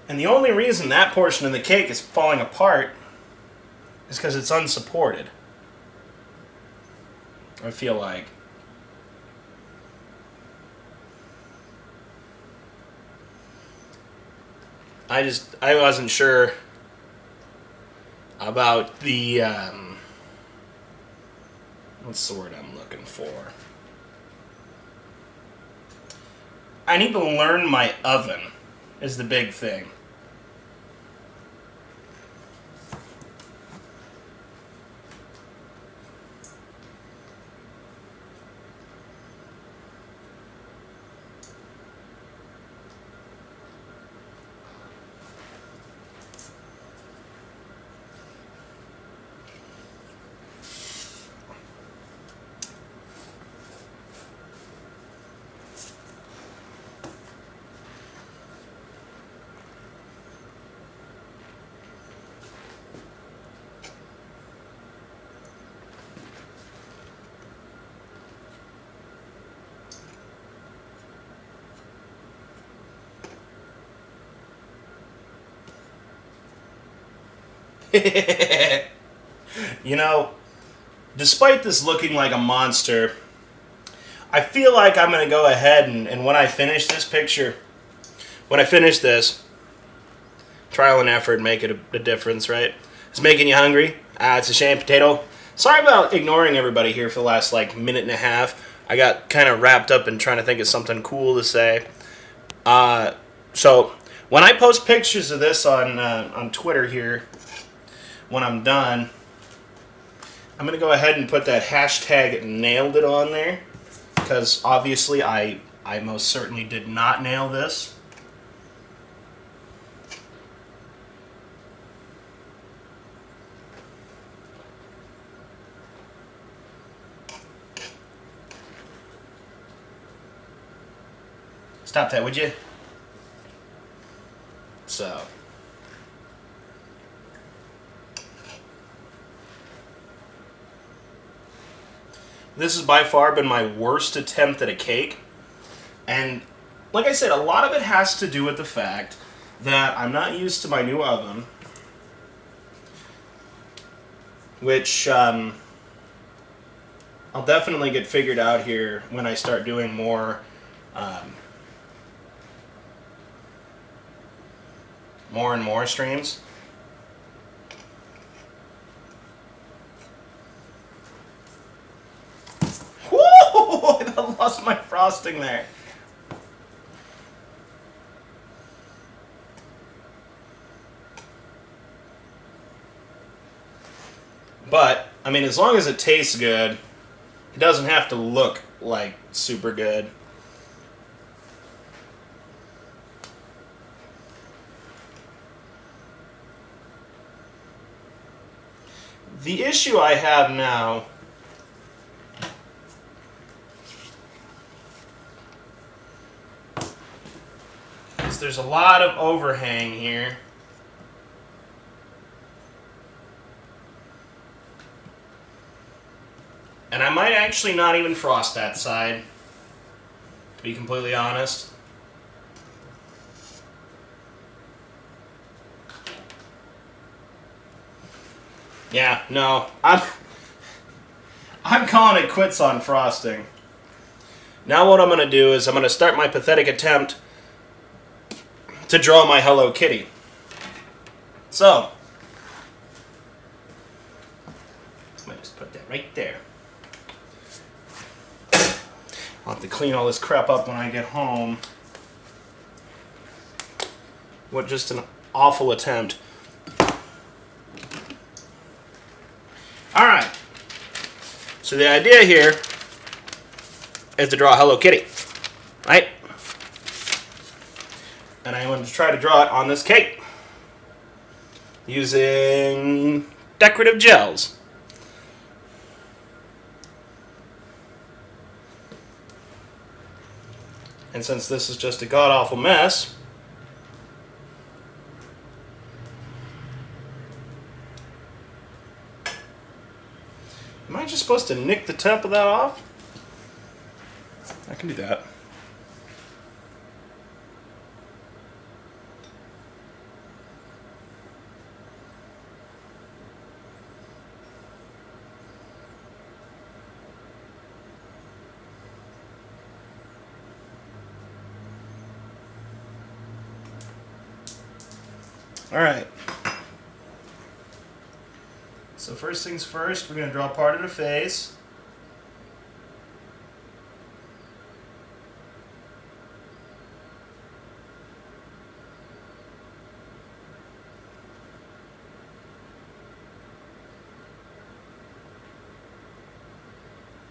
A: And the only reason that portion of the cake is falling apart is because it's unsupported. I feel like. I wasn't sure about the, what's the word I'm looking for? I need to learn my oven is the big thing. You know, despite this looking like a monster, I feel like I'm going to go ahead and when I finish this picture, when I finish this, trial and effort make it a difference, right? It's making you hungry. It's a shame, potato. Sorry about ignoring everybody here for the last, minute and a half. I got kind of wrapped up in trying to think of something cool to say. So, when I post pictures of this on Twitter here, when I'm done, I'm going to go ahead and put that hashtag nailed it on there, because obviously I most certainly did not nail this. Stop that, would you? So. This has by far been my worst attempt at a cake. And like I said, a lot of it has to do with the fact that I'm not used to my new oven. Which I'll definitely get figured out here when I start doing more and more streams. Whoa! I lost my frosting there. But, I mean, as long as it tastes good, it doesn't have to look like super good. The issue I have now is there's a lot of overhang here. And I might actually not even frost that side, to be completely honest. Yeah, no, I'm calling it quits on frosting. Now what I'm going to do is I'm going to start my pathetic attempt to draw my Hello Kitty. So, I might just put that right there. I'll have to clean all this crap up when I get home. What just an awful attempt. Alright. So the idea here is to draw Hello Kitty. Right? And I want to try to draw it on this cake. Using decorative gels. And since this is just a god-awful mess, am I just supposed to nick the temp of that off? I can do that. All right. So first things first, we're going to draw part of the face.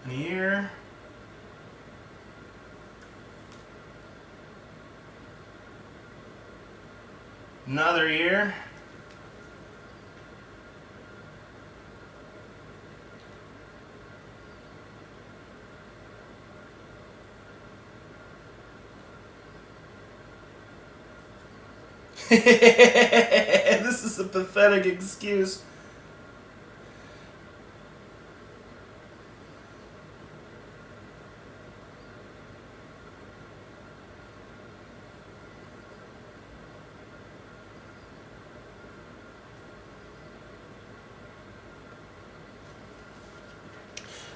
A: An ear. Another ear. This is a pathetic excuse.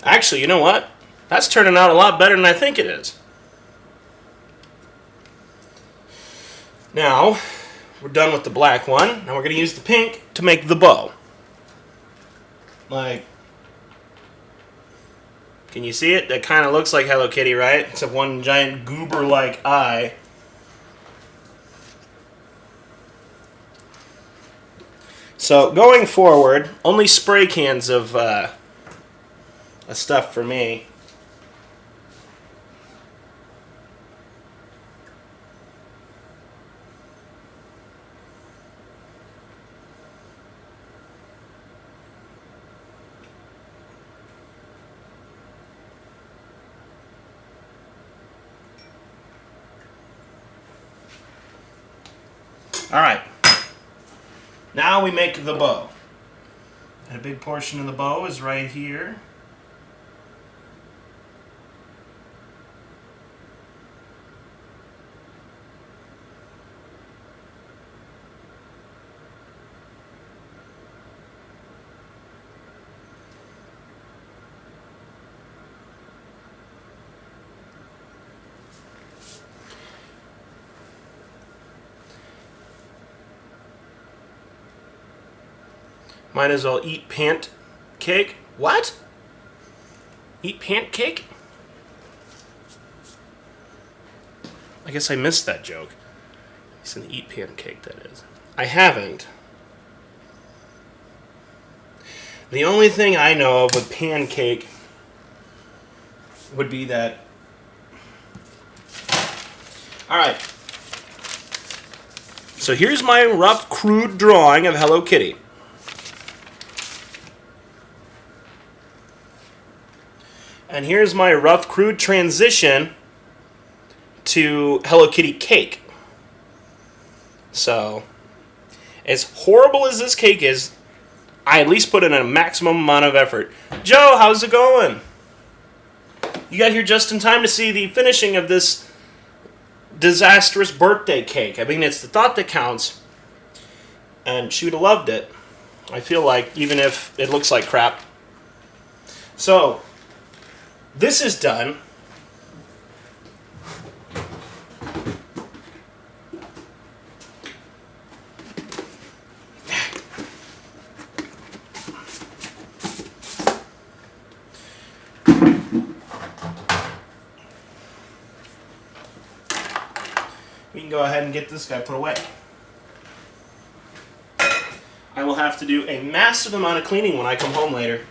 A: Actually, you know what? That's turning out a lot better than I think it is. Now, we're done with the black one. Now we're going to use the pink to make the bow. Like, can you see it? That kind of looks like Hello Kitty, right? Except one giant goober-like eye. So, going forward, only spray cans of stuff for me. Alright, now we make the bow. And a big portion of the bow is right here. Might as well eat pant cake. What? Eat pant cake? I guess I missed that joke. It's an eat pancake, that is. I haven't. The only thing I know of with pancake would be that... Alright. So here's my rough, crude drawing of Hello Kitty. And here's my rough, crude transition to Hello Kitty cake. So, as horrible as this cake is, I at least put in a maximum amount of effort. Joe, how's it going? You got here just in time to see the finishing of this disastrous birthday cake. I mean, it's the thought that counts. And she would have loved it, I feel like, even if it looks like crap. So, this is done. We can go ahead and get this guy put away. I will have to do a massive amount of cleaning when I come home later.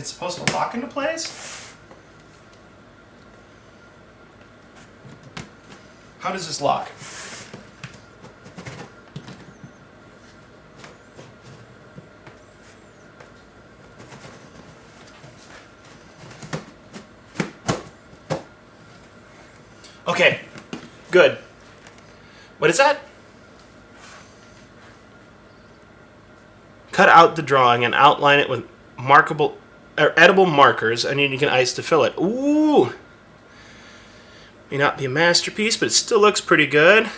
A: it's supposed to lock into place? How does this lock? Okay, good. What is that? Cut out the drawing and outline it with markable or edible markers, and then you can ice to fill it. Ooh! May not be a masterpiece, but it still looks pretty good.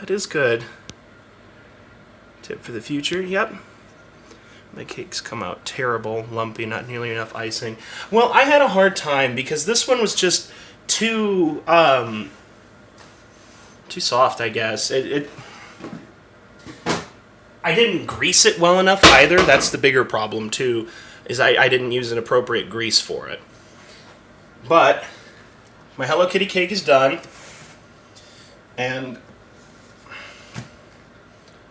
A: That is good. Tip for the future, yep. My cakes come out terrible, lumpy, not nearly enough icing. Well, I had a hard time because this one was just too soft, I guess. I didn't grease it well enough either. That's the bigger problem too, is I didn't use an appropriate grease for it. But my Hello Kitty cake is done, and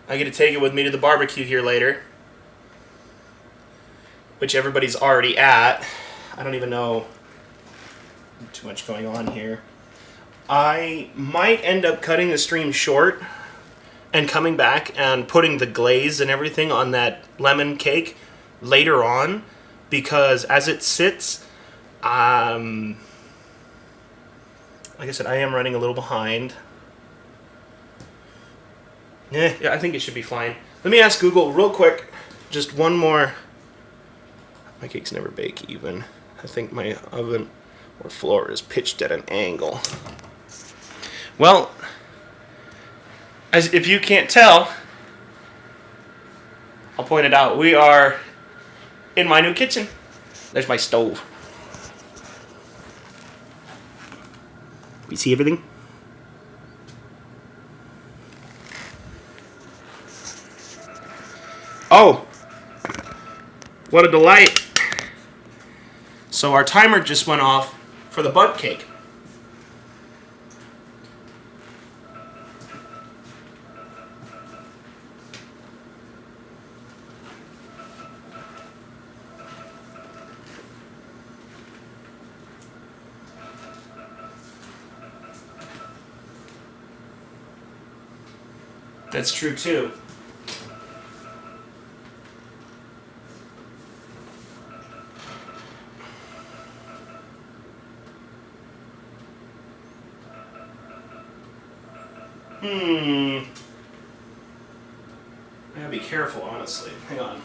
A: I get to take it with me to the barbecue here later, which everybody's already at. I don't even know too much going on here. I might end up cutting the stream short and coming back and putting the glaze and everything on that lemon cake later on, because as it sits, like I said, I am running a little behind. Yeah, I think it should be fine. Let me ask Google real quick, just one more. My cakes never bake even. I think my oven or floor is pitched at an angle. Well, as if you can't tell, I'll point it out. We are in my new kitchen. There's my stove. You see everything? Oh, what a delight. So our timer just went off for the bundt cake. That's true too. I gotta be careful, honestly. Hang on.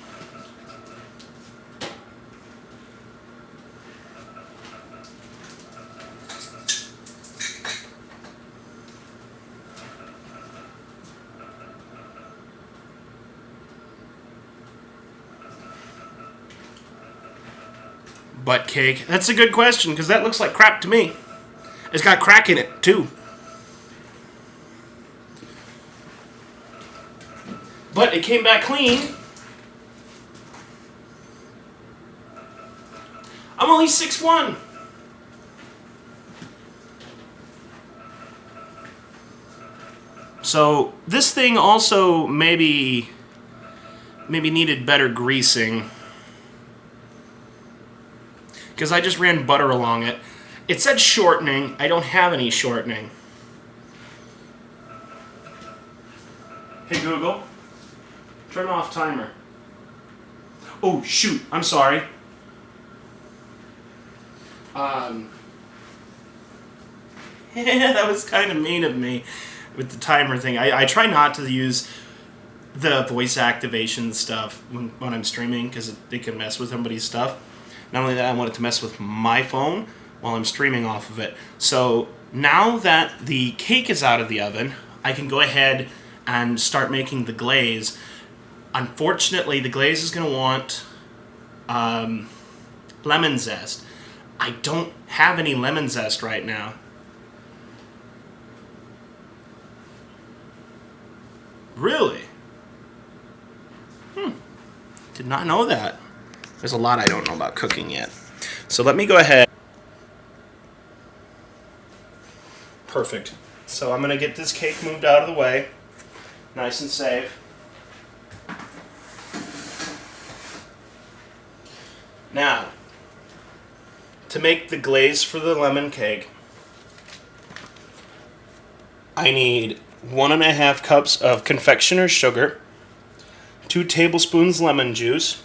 A: Butt cake. That's a good question, because that looks like crap to me. It's got crack in it, too. But it came back clean. I'm only 6'1". So this thing also maybe needed better greasing, because I just ran butter along it. It said shortening. I don't have any shortening. Hey Google, turn off timer. Oh shoot, I'm sorry. That was kind of mean of me with the timer thing. I try not to use the voice activation stuff when I'm streaming, because it can mess with somebody's stuff. Not only that, I want it to mess with my phone while I'm streaming off of it. So now that the cake is out of the oven, I can go ahead and start making the glaze. Unfortunately, the glaze is going to want lemon zest. I don't have any lemon zest right now. Really? Did not know that. There's a lot I don't know about cooking yet. So let me go ahead. Perfect. So I'm going to get this cake moved out of the way. Nice and safe. Now, to make the glaze for the lemon cake, I need 1.5 cups of confectioner's sugar, 2 tablespoons lemon juice,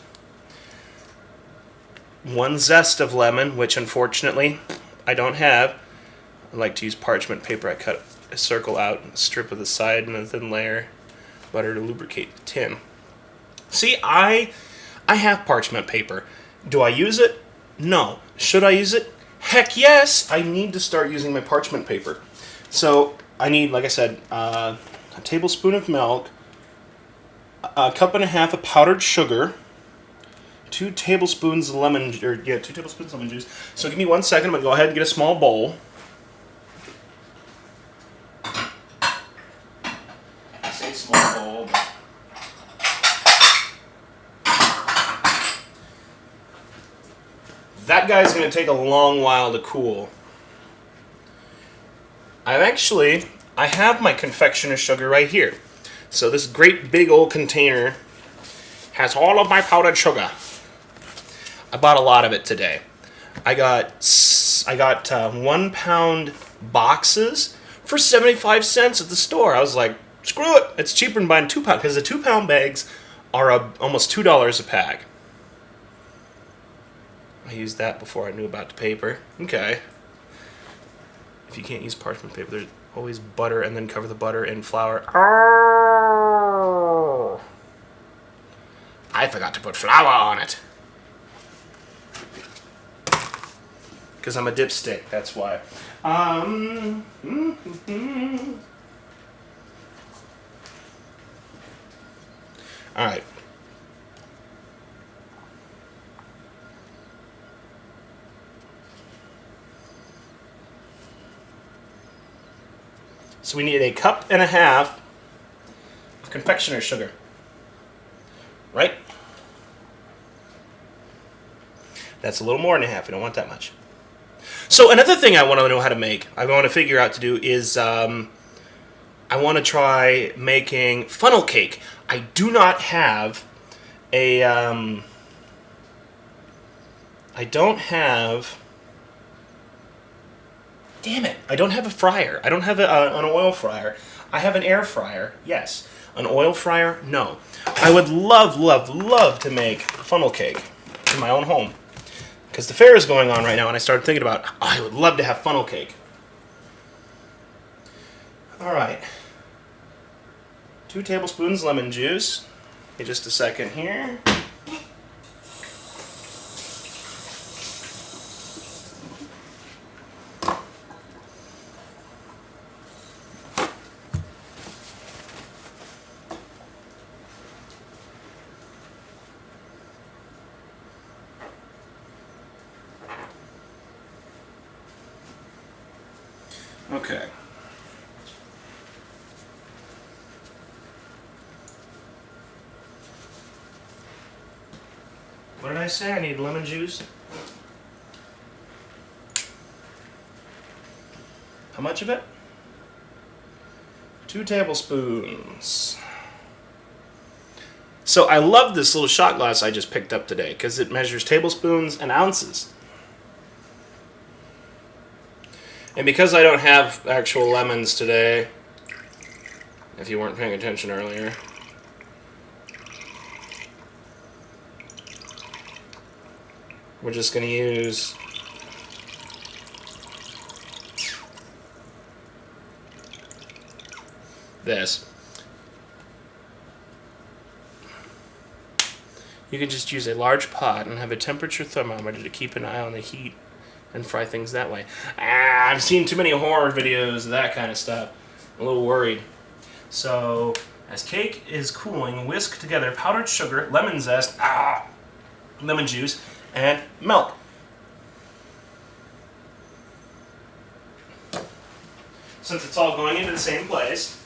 A: 1 zest of lemon, which unfortunately I don't have. I like to use parchment paper. I cut a circle out, a strip of the side, and a thin layer of butter to lubricate the tin. See, I have parchment paper. Do I use it? No. Should I use it? Heck yes! I need to start using my parchment paper. So I need, like I said, a tablespoon of milk, 1.5 cups of powdered sugar, 2 tablespoons of lemon, 2 tablespoons of lemon juice. So give me 1 second. I'm gonna go ahead and get a small bowl. I say small bowl. That guy's gonna take a long while to cool. I have my confectioner's sugar right here. So this great big old container has all of my powdered sugar. I bought a lot of it today. I got 1 pound boxes for 75 cents at the store. I was like, screw it, it's cheaper than buying 2 pound, because the 2 pound bags are almost $2 a pack. I used that before I knew about the paper. Okay. If you can't use parchment paper, there's always butter, and then cover the butter in flour. Oh, I forgot to put flour on it. Because I'm a dipstick, that's why. Alright. So we need 1.5 cups of confectioner's sugar. Right? That's a little more than a half. We don't want that much. So another thing I want to know how to make, I want to figure out to do is I want to try making funnel cake. I do not have a damn it, I don't have a fryer. I don't have an oil fryer. I have an air fryer, yes. An oil fryer, no. I would love, love, love to make funnel cake in my own home. Because the fair is going on right now, and I started thinking about, I would love to have funnel cake. Alright. 2 tablespoons lemon juice. Okay, just a second here. Okay. What did I say? I need lemon juice. How much of it? 2 tablespoons. So I love this little shot glass I just picked up today because it measures tablespoons and ounces. And because I don't have actual lemons today, if you weren't paying attention earlier, we're just going to use this. You can just use a large pot and have a temperature thermometer to keep an eye on the heat and fry things that way. I've seen too many horror videos of that kind of stuff. I'm a little worried. So, as cake is cooling, whisk together powdered sugar, lemon zest, lemon juice, and milk. Since it's all going into the same place,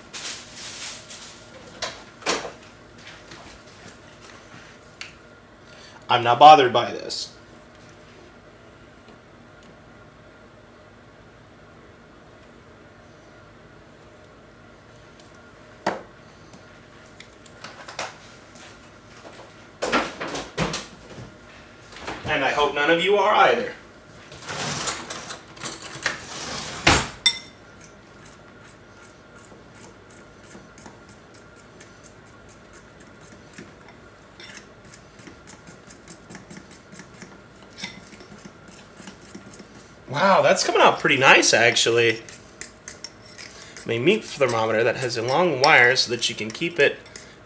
A: I'm not bothered by this. And I hope none of you are either. Wow, that's coming out pretty nice, actually. My meat thermometer that has a long wire so that you can keep it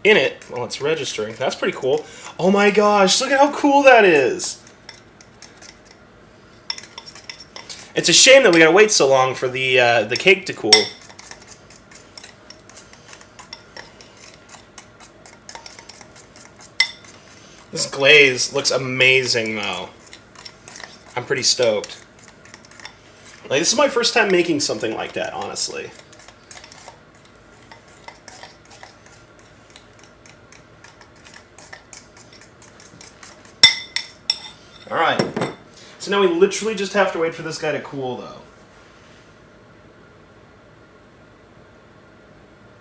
A: in it while it's registering. That's pretty cool. Oh my gosh, look at how cool that is. It's a shame that we gotta wait so long for the cake to cool. This glaze looks amazing, though. I'm pretty stoked. Like, this is my first time making something like that, honestly. Alright. So now we literally just have to wait for this guy to cool, though.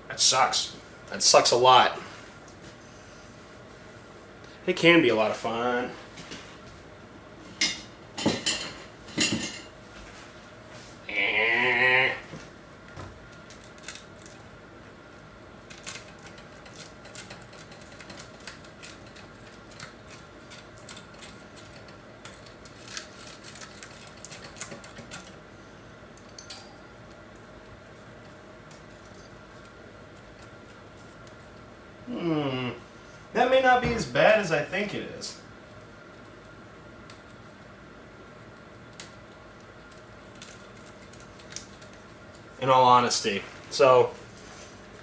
A: That sucks. That sucks a lot. It can be a lot of fun. That may not be as bad as I think it is. In all honesty. So,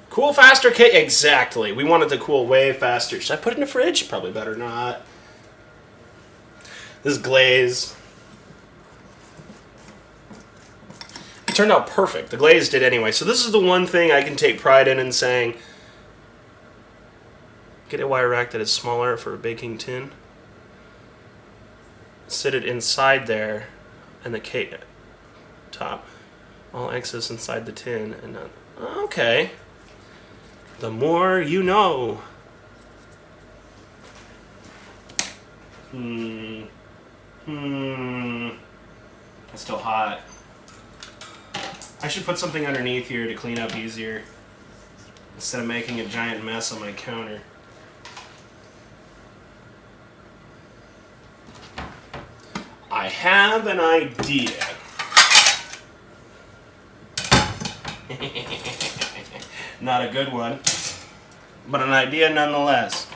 A: cool faster cake. Exactly. We want it to cool way faster. Should I put it in the fridge? Probably better not. This glaze. It turned out perfect. The glaze did anyway. So this is the one thing I can take pride in saying, get a wire rack that is smaller for a baking tin. Sit it inside there, and the cake top. All excess inside the tin, and okay. The more you know. It's still hot. I should put something underneath here to clean up easier, instead of making a giant mess on my counter. I have an idea. Not a good one, but an idea nonetheless.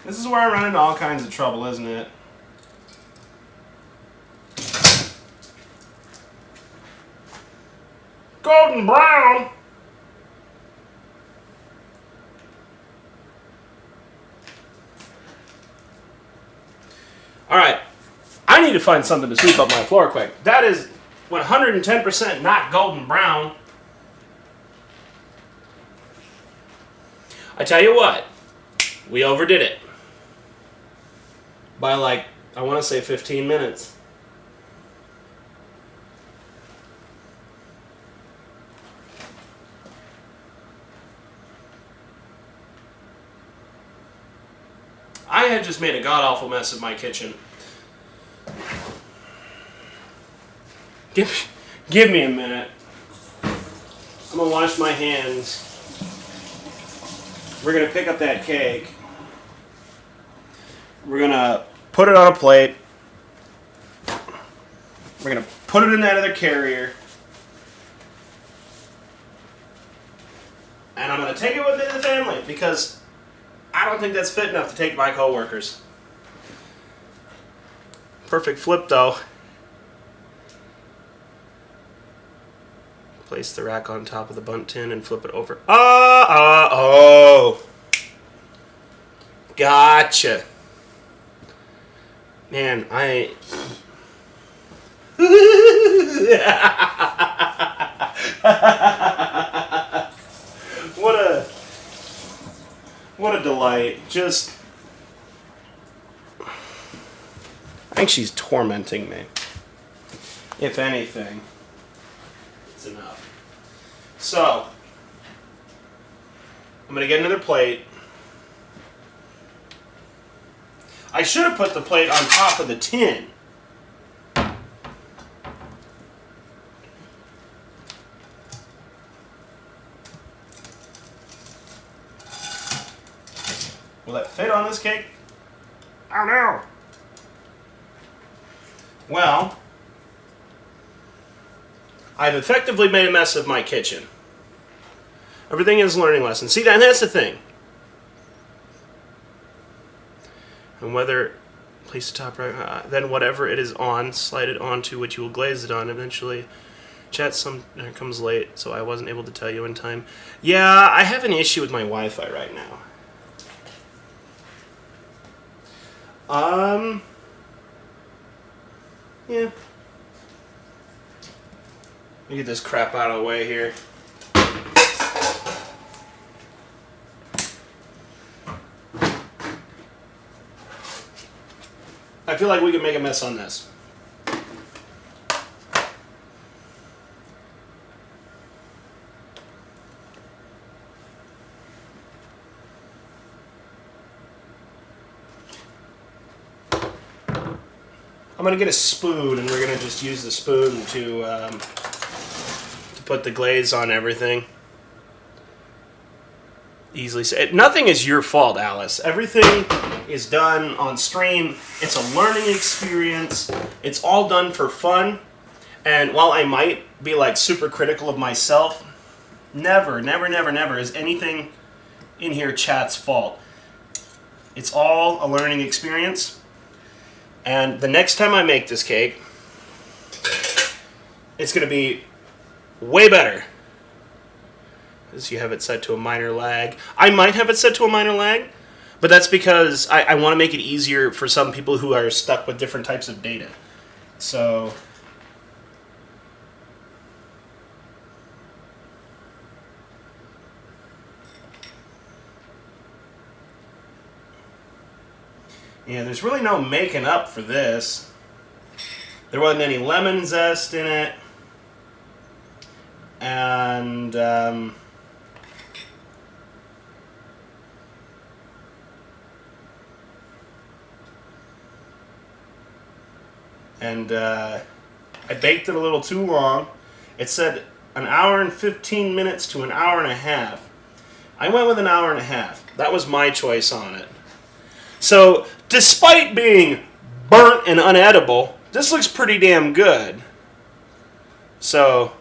A: This is where I run into all kinds of trouble, isn't it? Golden brown! Alright, I need to find something to sweep up my floor quick. That is 110% not golden brown. I tell you what, we overdid it. By like, I want to say 15 minutes. I had just made a god-awful mess of my kitchen. Give me a minute. I'm going to wash my hands. We're going to pick up that cake. We're going to put it on a plate. We're going to put it in that other carrier. And I'm going to take it with me to the family because I don't think that's fit enough to take my coworkers. Perfect flip, though. Place the rack on top of the bundt tin and flip it over. Oh. Gotcha. Man, What a delight. Just, I think she's tormenting me. If anything, it's enough. So, I'm going to get another plate. I should have put the plate on top of the tin. this cake? Oh no. Well, I've effectively made a mess of my kitchen. Everything is a learning lesson. See, and that's the thing. And whether place the top right, then whatever it is on, slide it onto which you will glaze it on. Eventually, chat comes late, so I wasn't able to tell you in time. Yeah, I have an issue with my Wi-Fi right now. Yeah. Let me get this crap out of the way here. I feel like we can make a mess on this. I'm going to get a spoon, and we're going to just use the spoon to put the glaze on everything. Easily said. Nothing is your fault, Alice. Everything is done on stream. It's a learning experience. It's all done for fun. And while I might be like super critical of myself, never is anything in here chat's fault. It's all a learning experience. And the next time I make this cake, it's going to be way better. As you have it set to a minor lag. I might have it set to a minor lag, but that's because I want to make it easier for some people who are stuck with different types of data. So yeah, there's really no making up for this. There wasn't any lemon zest in it. And I baked it a little too long. It said an hour and 15 minutes to an hour and a half. I went with an hour and a half. That was my choice on it. So, despite being burnt and unedible, this looks pretty damn good. So,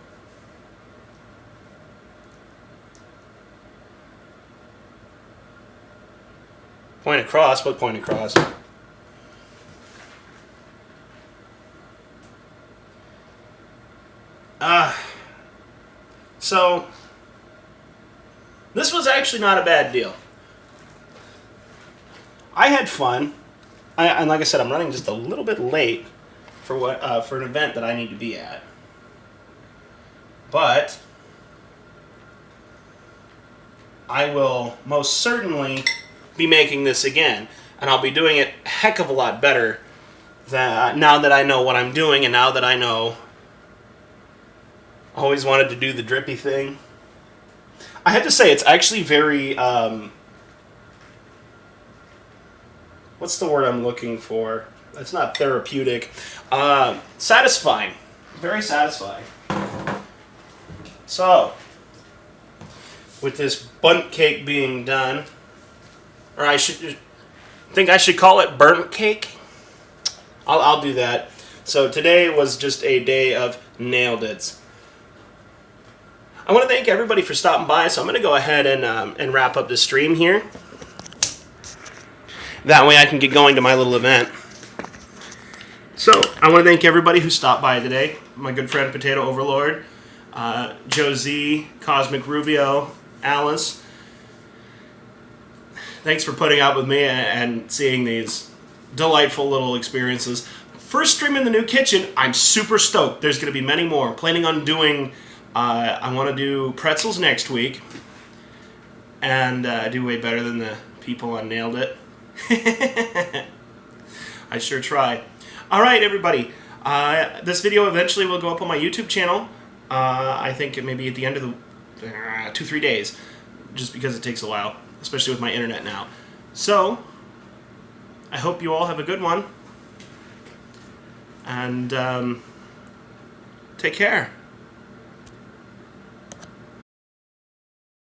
A: point across. What point across? So, this was actually not a bad deal. I had fun. And like I said, I'm running just a little bit late for for an event that I need to be at. But I will most certainly be making this again, and I'll be doing it a heck of a lot better now that I know what I'm doing, and now that I know. Always wanted to do the drippy thing. I have to say, it's actually very what's the word I'm looking for? It's not therapeutic. Satisfying. Very satisfying. So, with this bundt cake being done, or I should call it burnt cake. I'll do that. So today was just a day of nailed it. I want to thank everybody for stopping by, so I'm going to go ahead and wrap up the stream here. That way I can get going to my little event. So, I want to thank everybody who stopped by today. My good friend Potato Overlord, Joe Z, Cosmic Rubio, Alice. Thanks for putting up with me and seeing these delightful little experiences. First stream in the new kitchen, I'm super stoked. There's going to be many more. I'm planning on doing... I want to do pretzels next week, and do way better than the people on Nailed It. I sure try. All right, everybody. This video eventually will go up on my YouTube channel. I think it may be at the end of the 2-3 days, just because it takes a while, especially with my internet now. So, I hope you all have a good one, and take care.